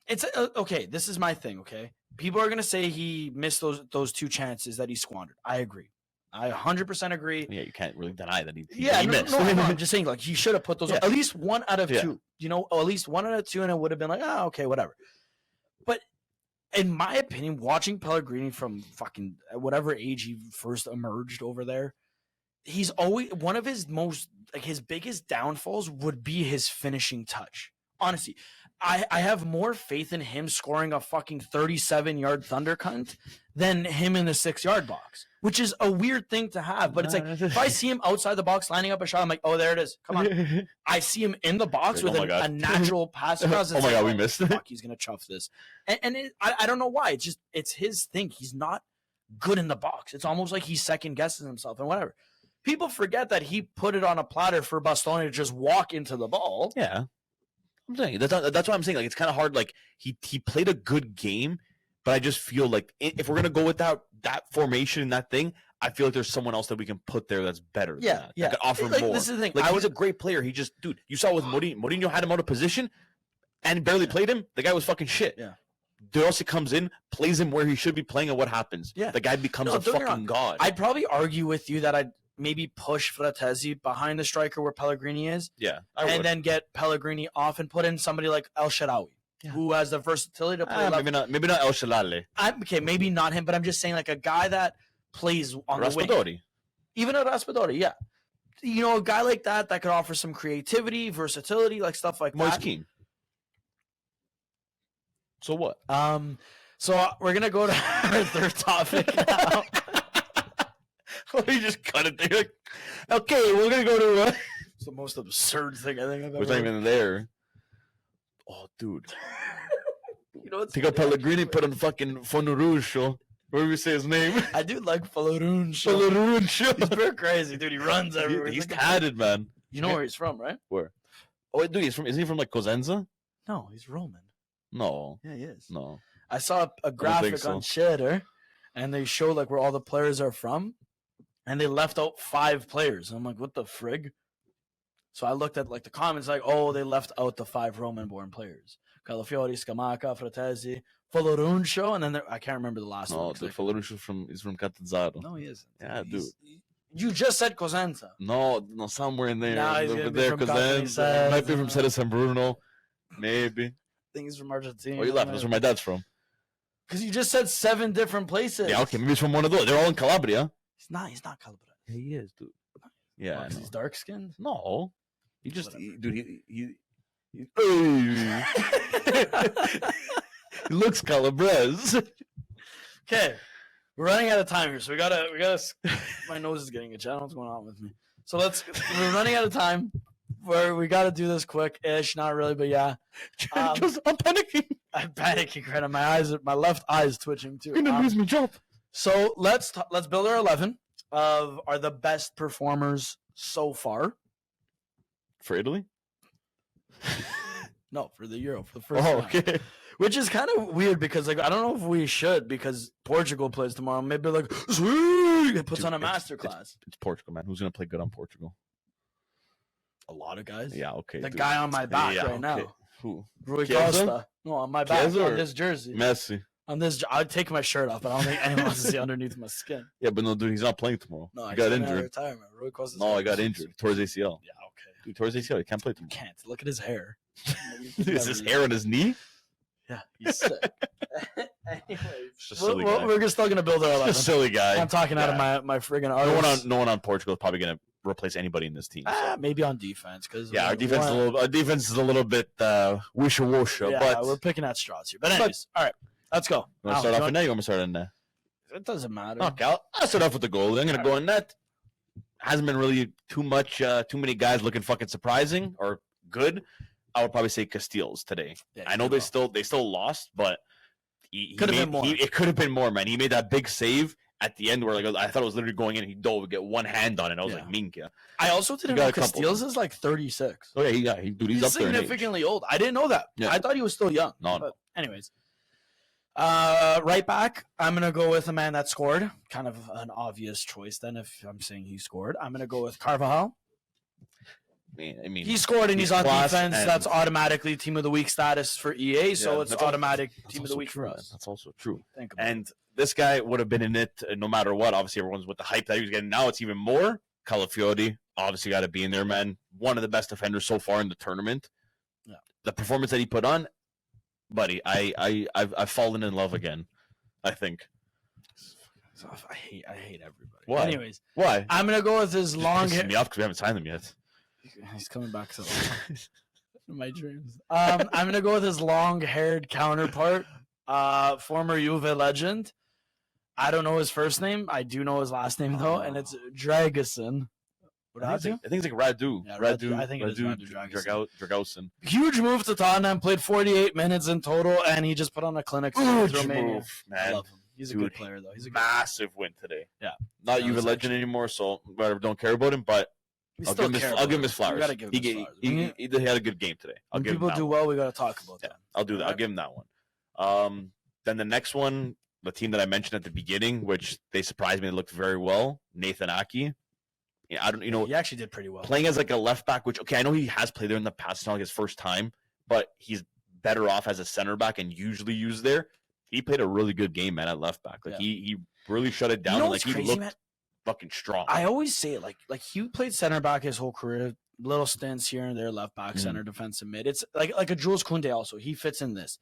it's okay. This is my thing. Okay, people are gonna say he missed those two chances that he squandered. I agree. I 100% agree. Yeah, you can't really deny that he missed. No, I'm just saying like he should have put those at least one out of two. At least one out of two, and it would have been like, okay, whatever. But in my opinion, watching Pellegrini from fucking whatever age he first emerged over there, he's always one of his most his biggest downfalls would be his finishing touch. Honestly, I have more faith in him scoring a fucking 37-yard thunder cunt than him in the 6-yard box, which is a weird thing to have. But it's like, if I see him outside the box lining up a shot, I'm like, oh, there it is. Come on. I see him in the box with a natural pass across. Oh my God, we missed it. Fuck, he's going to chuff this. And I don't know why. It's his thing. He's not good in the box. It's almost like he's second guessing himself and whatever. People forget that he put it on a platter for Bastoni to just walk into the ball. Yeah. I'm saying that's why I'm saying like it's kind of hard. Like he played a good game, but I just feel like if we're gonna go with that formation and that thing, I feel like there's someone else that we can put there that's better. Yeah, than that, yeah. that could offer Like, more. this is the thing. Like he's a great player. He just, dude, you saw with Mourinho. Mourinho had him out of position and barely played him. The guy was fucking shit. Yeah. De Rossi comes in, plays him where he should be playing, and what happens? Yeah. The guy becomes a fucking god. I'd probably argue with you that I'd maybe push Fratesi behind the striker where Pellegrini is. Yeah. And then get Pellegrini off and put in somebody like El Shaarawy, who has the versatility to play left. Maybe not El Shalale. Okay, maybe not him, but I'm just saying like a guy that plays on the wing. Even a Raspadori, yeah. You know, a guy like that could offer some creativity, versatility, like stuff like Moise that. Keane. So what? So we're gonna go to our third topic now. You just cut it there. Like, okay, we're gonna go to. It's the most absurd thing I think I've ever. Was not even there. Oh, dude. You know what's Take out Pellegrini, put on fucking Fonuruscio. What do we say his name? I do like Faloruncio. Fonuruscio. He's pretty crazy, dude. He runs everywhere. He's tatted, man. You know where he's from, right? Where? Oh, dude, isn't he from like Cosenza? No, he's Roman. No. Yeah, he is. No. I saw a graphic on Cheddar, and they show like where all the players are from, and they left out 5 players. I'm like, what the frig? So I looked at like the comments, like, oh, they left out the 5 Roman-born players: Calafiori, Scamacca, Fratesi, Faloruncio, and then I can't remember the last one. No, the Faloruncio is from Catanzaro. No, he isn't. Yeah, dude. You just said Cosenza. No, somewhere in there. Nah, he's over be there, from Cosenza. Might be from Sede San Bruno. Maybe. I think he's from Argentina. Oh, you laughing? That's where my dad's from. Because you just said 7 different places. Yeah, okay, maybe he's from one of those. They're all in Calabria. He's not Calabria. Yeah, he is, dude. Yeah, because he's dark skinned. No, he just, dude. He looks Calabres. Okay, we're running out of time here, so we gotta. My nose is getting itchy. I don't know what's going on with me. So we're running out of time. Where we got to do this quick-ish, not really, but yeah. I'm panicking. I'm panicking right now. My left eye is twitching too. You're gonna lose me job. So let's build our 11 of are the best performers so far for Italy. No, for the Euro, for the first time. Okay. Which is kind of weird because like I don't know if we should because Portugal plays tomorrow. Maybe like it puts on a masterclass. It's Portugal, man. Who's gonna play good on Portugal? A lot of guys. Yeah, okay. The guy on my back right now. Who? Rui Costa. No, on my back on this jersey. Messi. On this, I'd take my shirt off, but I don't think anyone wants to see underneath my skin. Yeah, but no, dude, he's not playing tomorrow. No, he got injured. Retirement. Rui Costa's I got injured. Tore his ACL. Yeah, okay. Dude, tore his ACL. He can't play tomorrow. Can't. Look at his hair. Is his hair on his knee? Yeah, he's sick. Anyways, we're still gonna build our 11. Just a silly guy. I'm talking out of my friggin' arse. No one on Portugal is probably gonna replace anybody in this team. So. Maybe on defense because our defense is a little bit wishy-washy. Yeah, but we're picking at straws here. But anyways, all right, let's go. You want to start off in net? You want me to start in net? It doesn't matter. Okay, I'll start off with the goal. I'm gonna go in net. Hasn't been really too many guys looking fucking surprising or good. I would probably say Casteels today. Yeah, I know they still lost, but could have been more. It could have been more, man. He made that big save at the end where like I thought it was literally going in. He dove, get one hand on it. I was like, Minka. I also didn't know Casteels is like 36. Oh yeah, he's up there. He's significantly old. I didn't know that. Yeah. I thought he was still young. No. But anyways, right back, I'm gonna go with a man that scored. Kind of an obvious choice. Then, if I'm saying he scored, I'm gonna go with Carvajal. I mean, he scored and he's on defense. That's automatically team of the week status for EA, so it's automatic team of the week for us. That's also true. And this guy would have been in it no matter what. Obviously, everyone's with the hype that he was getting. Now it's even more. Calafiori obviously got to be in there, man. One of the best defenders so far in the tournament. Yeah. The performance that he put on, buddy, I've fallen in love again. I think. I hate everybody. Why? Anyways, why? I'm gonna go with his long hair. Me off because we haven't signed him yet. He's coming back so in my dreams. I'm gonna go with his long-haired counterpart, former Juve legend. I don't know his first name. I do know his last name though, and it's Dragusin. I think it's like Radu. Yeah, Radu. I think it is Radu Dragusin. Huge move to Tottenham. Played 48 minutes in total, and he just put on a clinic. Huge move, man. I love him. He's a Dude, good player, though. He's a massive win today. Yeah. Not No, Juve it's legend anymore, so whatever. Don't care about him, but I'll give him his flowers. We gotta give him his flowers. He had a good game today. When people do well, we gotta talk about that. I'll do that. I'll give him that one. Then the next one, the team that I mentioned at the beginning, which they surprised me, they looked very well. Nathan Aki. Yeah, he actually did pretty well. Playing as like a left back, which I know he has played there in the past. It's not like his first time, but he's better off as a center back and usually used there. He played a really good game, man, at left back. Like he really shut it down. You know and, like he looked fucking strong. I always say it, like he played center back his whole career. Little stints here and there, left back, center, defensive mid. It's like a Jules Koundé also. He fits in this.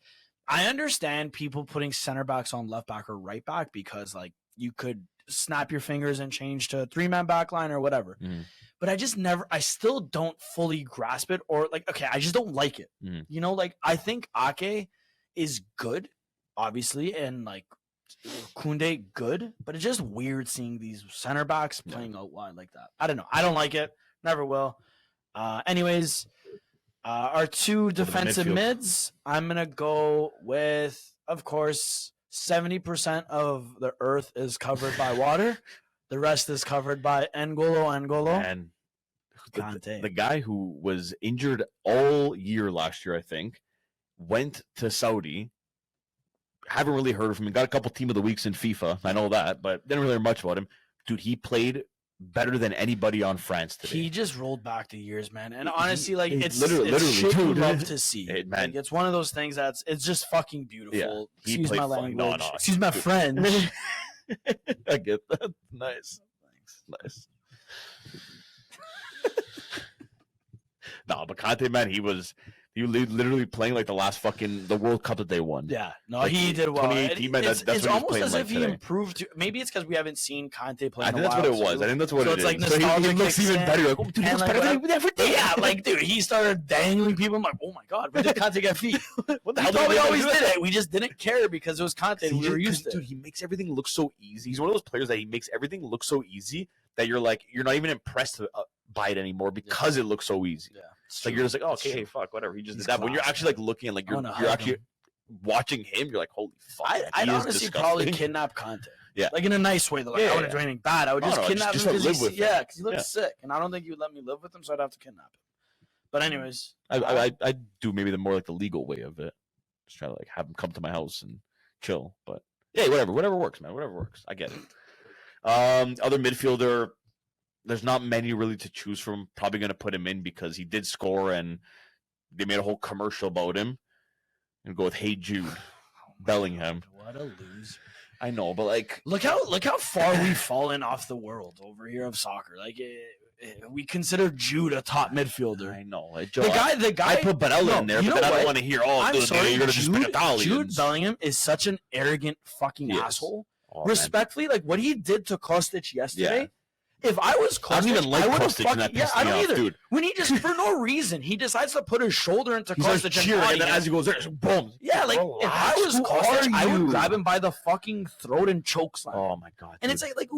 I understand people putting center backs on left back or right back because like you could snap your fingers and change to a 3-man back line or whatever. But I still don't fully grasp it, or like, okay, I just don't like it. You know, like I think Ake is good, obviously, and like Koundé good, but it's just weird seeing these center backs playing out wide like that. I don't know. I don't like it. Never will. Anyways, our two defensive mids, I'm going to go with, of course, 70% of the earth is covered by water. The rest is covered by N'Golo. And the guy who was injured all year last year, I think, went to Saudi. Haven't really heard of him. He got a couple team of the weeks in FIFA. I know that, but didn't really hear much about him. Dude, he played better than anybody on France today. He just rolled back the years, man. And honestly, like it's literally shit you dude. love to see. Hey, man. Like, it's one of those things it's just fucking beautiful. Yeah, Excuse my language. No. Excuse my French. I get that. Nice. Thanks. Nice. No, but Conte, man, he was literally playing like the World Cup that they won. Yeah, no, like, he did well. 2018, man, that's it's what almost as like if he today. improved. Maybe it's because we haven't seen Conte play. I think that's what it was. I think that's what it is. So it's like so nostalgia. he looks even better. Like, oh, dude, he looks better than he ever did. Yeah, like dude, he started dangling people. I'm like, oh my god, when did Conte get feet? What the He hell? probably always did it. We just didn't care because it was Conte. We were used to. Dude, he makes everything look so easy. He's one of those players that he makes everything look so easy that you're not even impressed by it anymore because it looks so easy. Yeah. Like you're just like, oh, okay, hey, fuck, whatever. He just did that. Class, when you're actually like looking and like you're actually watching him, you're like, holy fuck. I'd honestly probably kidnap Conte. Yeah. Like in a nice way though. Like, I wouldn't do anything bad. I would just kidnap him because he looks sick. And I don't think he would let me live with him, so I'd have to kidnap him. But anyways. I do maybe the more like the legal way of it. Just try to like have him come to my house and chill. But yeah, whatever works, man. Whatever works. I get it. Other midfielder, there's not many really to choose from. Probably going to put him in because he did score and they made a whole commercial about him. And go with Hey Jude, Bellingham. God, what a loser. I know, but like, look how far we've fallen off the world over here of soccer. Like we consider Jude a top midfielder. I know. The guy. I put Barella in there, but then I don't want to hear. Oh, I'm sorry, you're going to just pick Italians. Jude Bellingham is such an arrogant fucking asshole. Oh, respectfully, like what he did to Kostic yesterday. Yeah. If I was Kostic, I don't even like Kostic, and that pissed me off, dude. When he just, for no reason, he decides to put his shoulder into Kostic and then as he goes there, boom. Yeah, like if I was Kostic, I would grab him by the fucking throat and choke slam. Oh my god! And it's like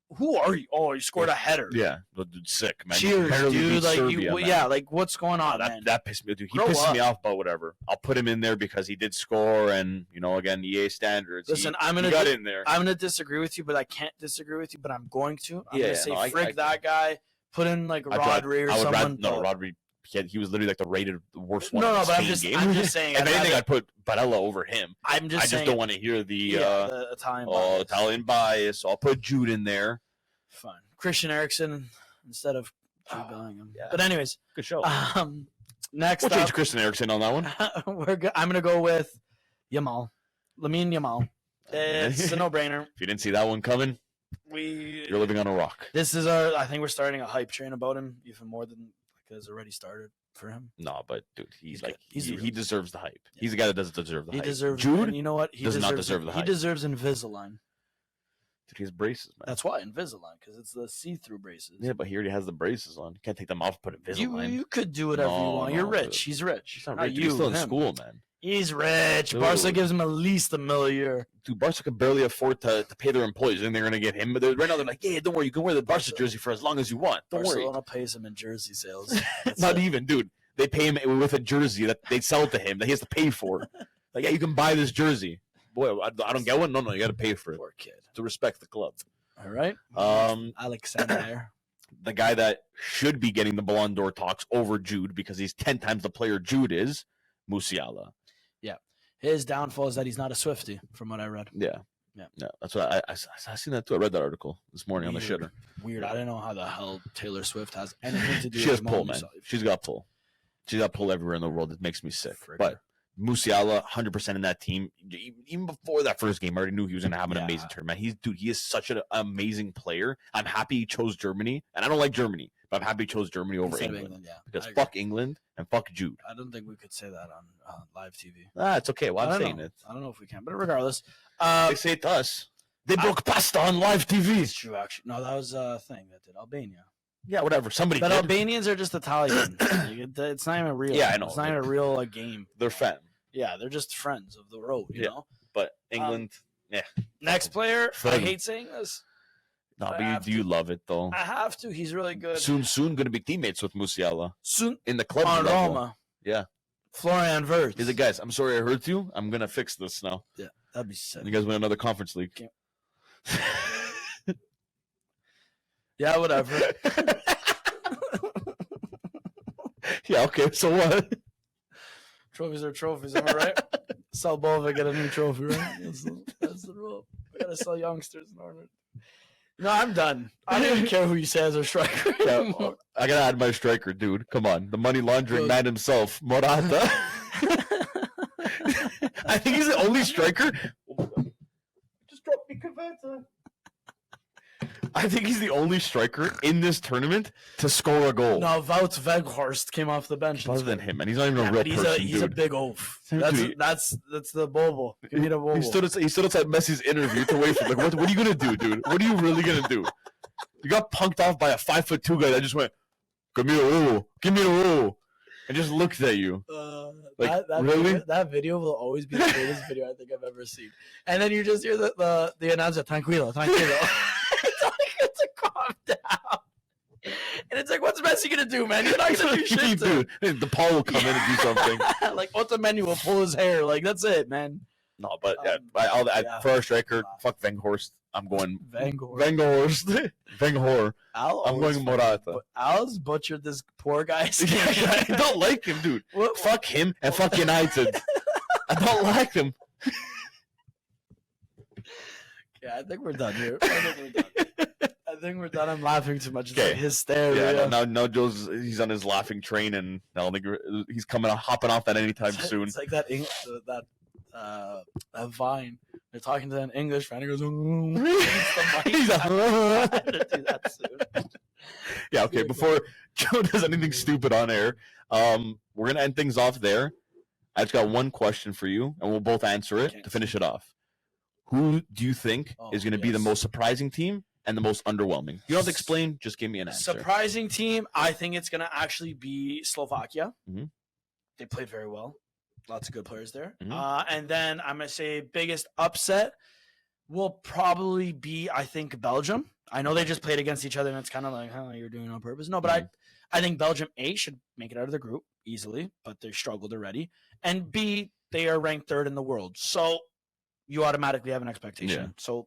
who are you? Oh, you scored a header. Yeah, dude, sick man. Cheers, dude. Like like what's going on? That pissed me, dude. He pisses me off, but whatever. I'll put him in there because he did score, and again, EA standards. Listen, I'm gonna disagree with you, but I can't disagree with you. But I'm going to. I'm gonna say frick that guy. Put in like Rodri or someone. No, Rodri. He was literally like the rated worst one. No, but I'm just saying. If anything, I'd put Barella over him. I just don't want to hear the Italian bias. So I'll put Jude in there. Fine. Christian Eriksen instead of Jude Bellingham. Yeah. But anyways, good show. Next we'll change Christian Eriksen on that one. I'm gonna go with Yamal. Lamine Yamal. It's a no-brainer. If you didn't see that one coming, you're living on a rock. This is I think we're starting a hype train about him, even more than has already started for him. No, but dude, he deserves the hype. Yeah. He's the guy that doesn't deserve the hype. He deserves Jude. You know what? He does not deserve the hype. He deserves Invisalign. Dude, he has braces, man. That's why Invisalign, because it's the see-through braces. Yeah, but he already has the braces on. You can't take them off and put Invisalign. You could do whatever you want. You're rich. He's rich. He's not rich. He's still in school, man. He's rich. Dude. Barca gives him at least $1 million a year. Dude, Barca can barely afford to pay their employees, and they're going to get him. But right now, they're like, yeah, don't worry. You can wear the Barca jersey for as long as you want. Don't worry. Barcelona pays him in jersey sales. Not even, dude. They pay him with a jersey that they sell to him that he has to pay for. Like, yeah, you can buy this jersey. boy, I don't get one. No, you got to pay for it Poor kid. to respect the club. All right. Alexander. The guy that should be getting the Ballon d'Or talks over Jude because he's 10 times the player Jude is, Musiala. Yeah. His downfall is that he's not a Swiftie, from what I read. Yeah. That's what I seen that too. I read that article this morning on the shitter. Weird. I don't know how the hell Taylor Swift has anything to do She with has pull, man. She's got pull. She's got pull everywhere in the world. It makes me sick. But Musiala, 100% in that team. Even before that first game, I already knew he was going to have an amazing tournament. He is such an amazing player. I'm happy he chose Germany, and I don't like Germany, but I'm happy he chose Germany over England. Because fuck England and fuck Jude. I don't think we could say that on live TV. It's okay. Well, I'm saying it. I don't know if we can, but regardless, they say it to us. They broke pasta on live TV. It's true, actually. No, that was a thing that did Albania. Yeah, whatever. Somebody. But did. Albanians are just Italian. It's not even real. Yeah, I know. It's not even a real game. They're fam. Yeah, they're just friends of the road, you know? But England, Next player, I hate saying this. No, but you love it, though. I have to. He's really good. Soon going to be teammates with Musiala. Soon. In the club on level. Roma. Yeah. Florian Wirtz. He's like, guys, I'm sorry I hurt you. I'm going to fix this now. Yeah, that'd be sick. You guys win another Conference League. Yeah, whatever. Yeah, okay, so what? Trophies are trophies, am I right? Sell Bova, get a new trophy, right? That's the rule. We gotta sell youngsters in order. No, I'm done. I don't even care who you say as a striker. Yeah, I gotta add my striker, dude. Come on. The money laundering man himself, Morata. I think he's the only striker. Just drop me Cavetta. I think he's the only striker in this tournament to score a goal. No, Wout Weghorst came off the bench. Other than him, and he's not even a real person, he's a big oaf. That's the Bobo. Give me the Bobo. He stood outside Messi's interview to wait for. Like, what are you gonna do, dude? What are you really gonna do? You got punked off by a 5'2" guy that just went, give me the roll, and just looked at you. Really? That video will always be the greatest video I think I've ever seen. And then you just hear the announcer, tranquilo. To calm down. And it's like, what's Messi gonna do, man? You're not gonna do shit. Dude, the Paul will come in and do something. Like, Otamendi will pull his hair. Like, that's it, man. No, but for our striker, fuck Weghorst. I'm going Weghorst. Weghorst. I'm going Morata. Al's butchered this poor guy's name. I don't like him, dude. Fuck him and fuck United. I don't like him. Yeah, I think we're done here. I think we're done. I'm laughing too much. It's like hysteria. Yeah, now Joe's he's on his laughing train, and I don't think he's hopping off that anytime soon. It's like that Vine. They're talking to an English fan. He goes, he's do that soon. Yeah, okay. Before Joe does anything stupid on air, we're gonna end things off there. I just got one question for you, and we'll both answer it to finish it off. Who do you think is going to be the most surprising team and the most underwhelming? You don't have to explain. Just give me an answer. Surprising team, I think it's going to actually be Slovakia. Mm-hmm. They played very well. Lots of good players there. Mm-hmm. And then I'm going to say biggest upset will probably be, I think, Belgium. I know they just played against each other, and it's kind of like, you're doing it on purpose. No, but I think Belgium, A, should make it out of the group easily, but they struggled already. And B, they are ranked third in the world. So you automatically have an expectation. Yeah. So,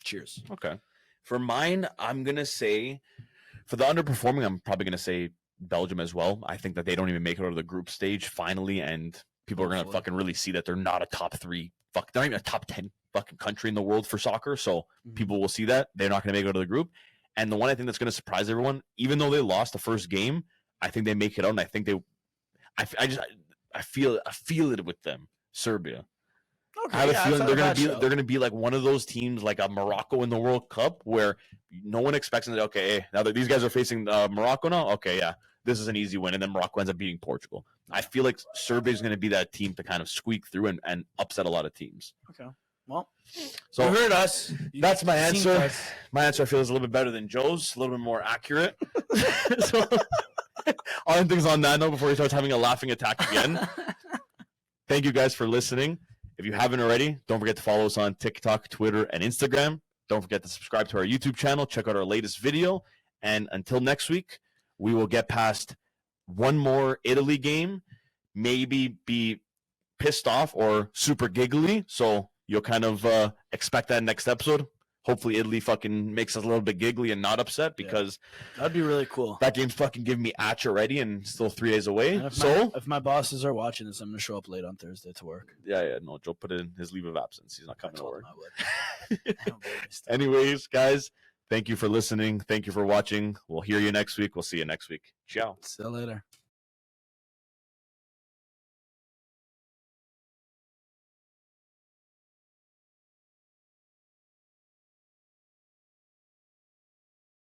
cheers. Okay. For mine, I'm going to say, for the underperforming, I'm probably going to say Belgium as well. I think that they don't even make it out of the group stage finally, and people are going to fucking really see that they're not a top 3, they're not even a top 10 fucking country in the world for soccer. So people will see that. They're not going to make it out of the group. And the one I think that's going to surprise everyone, even though they lost the first game, I think they make it out, and I think I feel it with them, Serbia. Okay, I have a feeling they're gonna be like one of those teams like a Morocco in the World Cup where no one expects them to, okay, now that these guys are facing Morocco now, okay, yeah, this is an easy win, and then Morocco ends up beating Portugal. I feel like Serbia is going to be that team to kind of squeak through and upset a lot of teams. Okay, well, so you heard us. That's my answer. My answer I feel is a little bit better than Joe's, a little bit more accurate. So, I'll end things on that note before he starts having a laughing attack again. Thank you guys for listening. If you haven't already, don't forget to follow us on TikTok, Twitter, and Instagram. Don't forget to subscribe to our YouTube channel. Check out our latest video. And until next week, we will get past one more Italy game, maybe be pissed off or super giggly. So you'll kind of expect that next episode. Hopefully Italy fucking makes us a little bit giggly and not upset, because that'd be really cool. that game's fucking giving me atch already and still 3 days away. If my bosses are watching this, I'm gonna show up late on Thursday to work. No, Joe put in his leave of absence. He's not coming to work. I would. Anyways, guys, thank you for listening. Thank you for watching. We'll hear you next week. We'll see you next week. Ciao. See you later.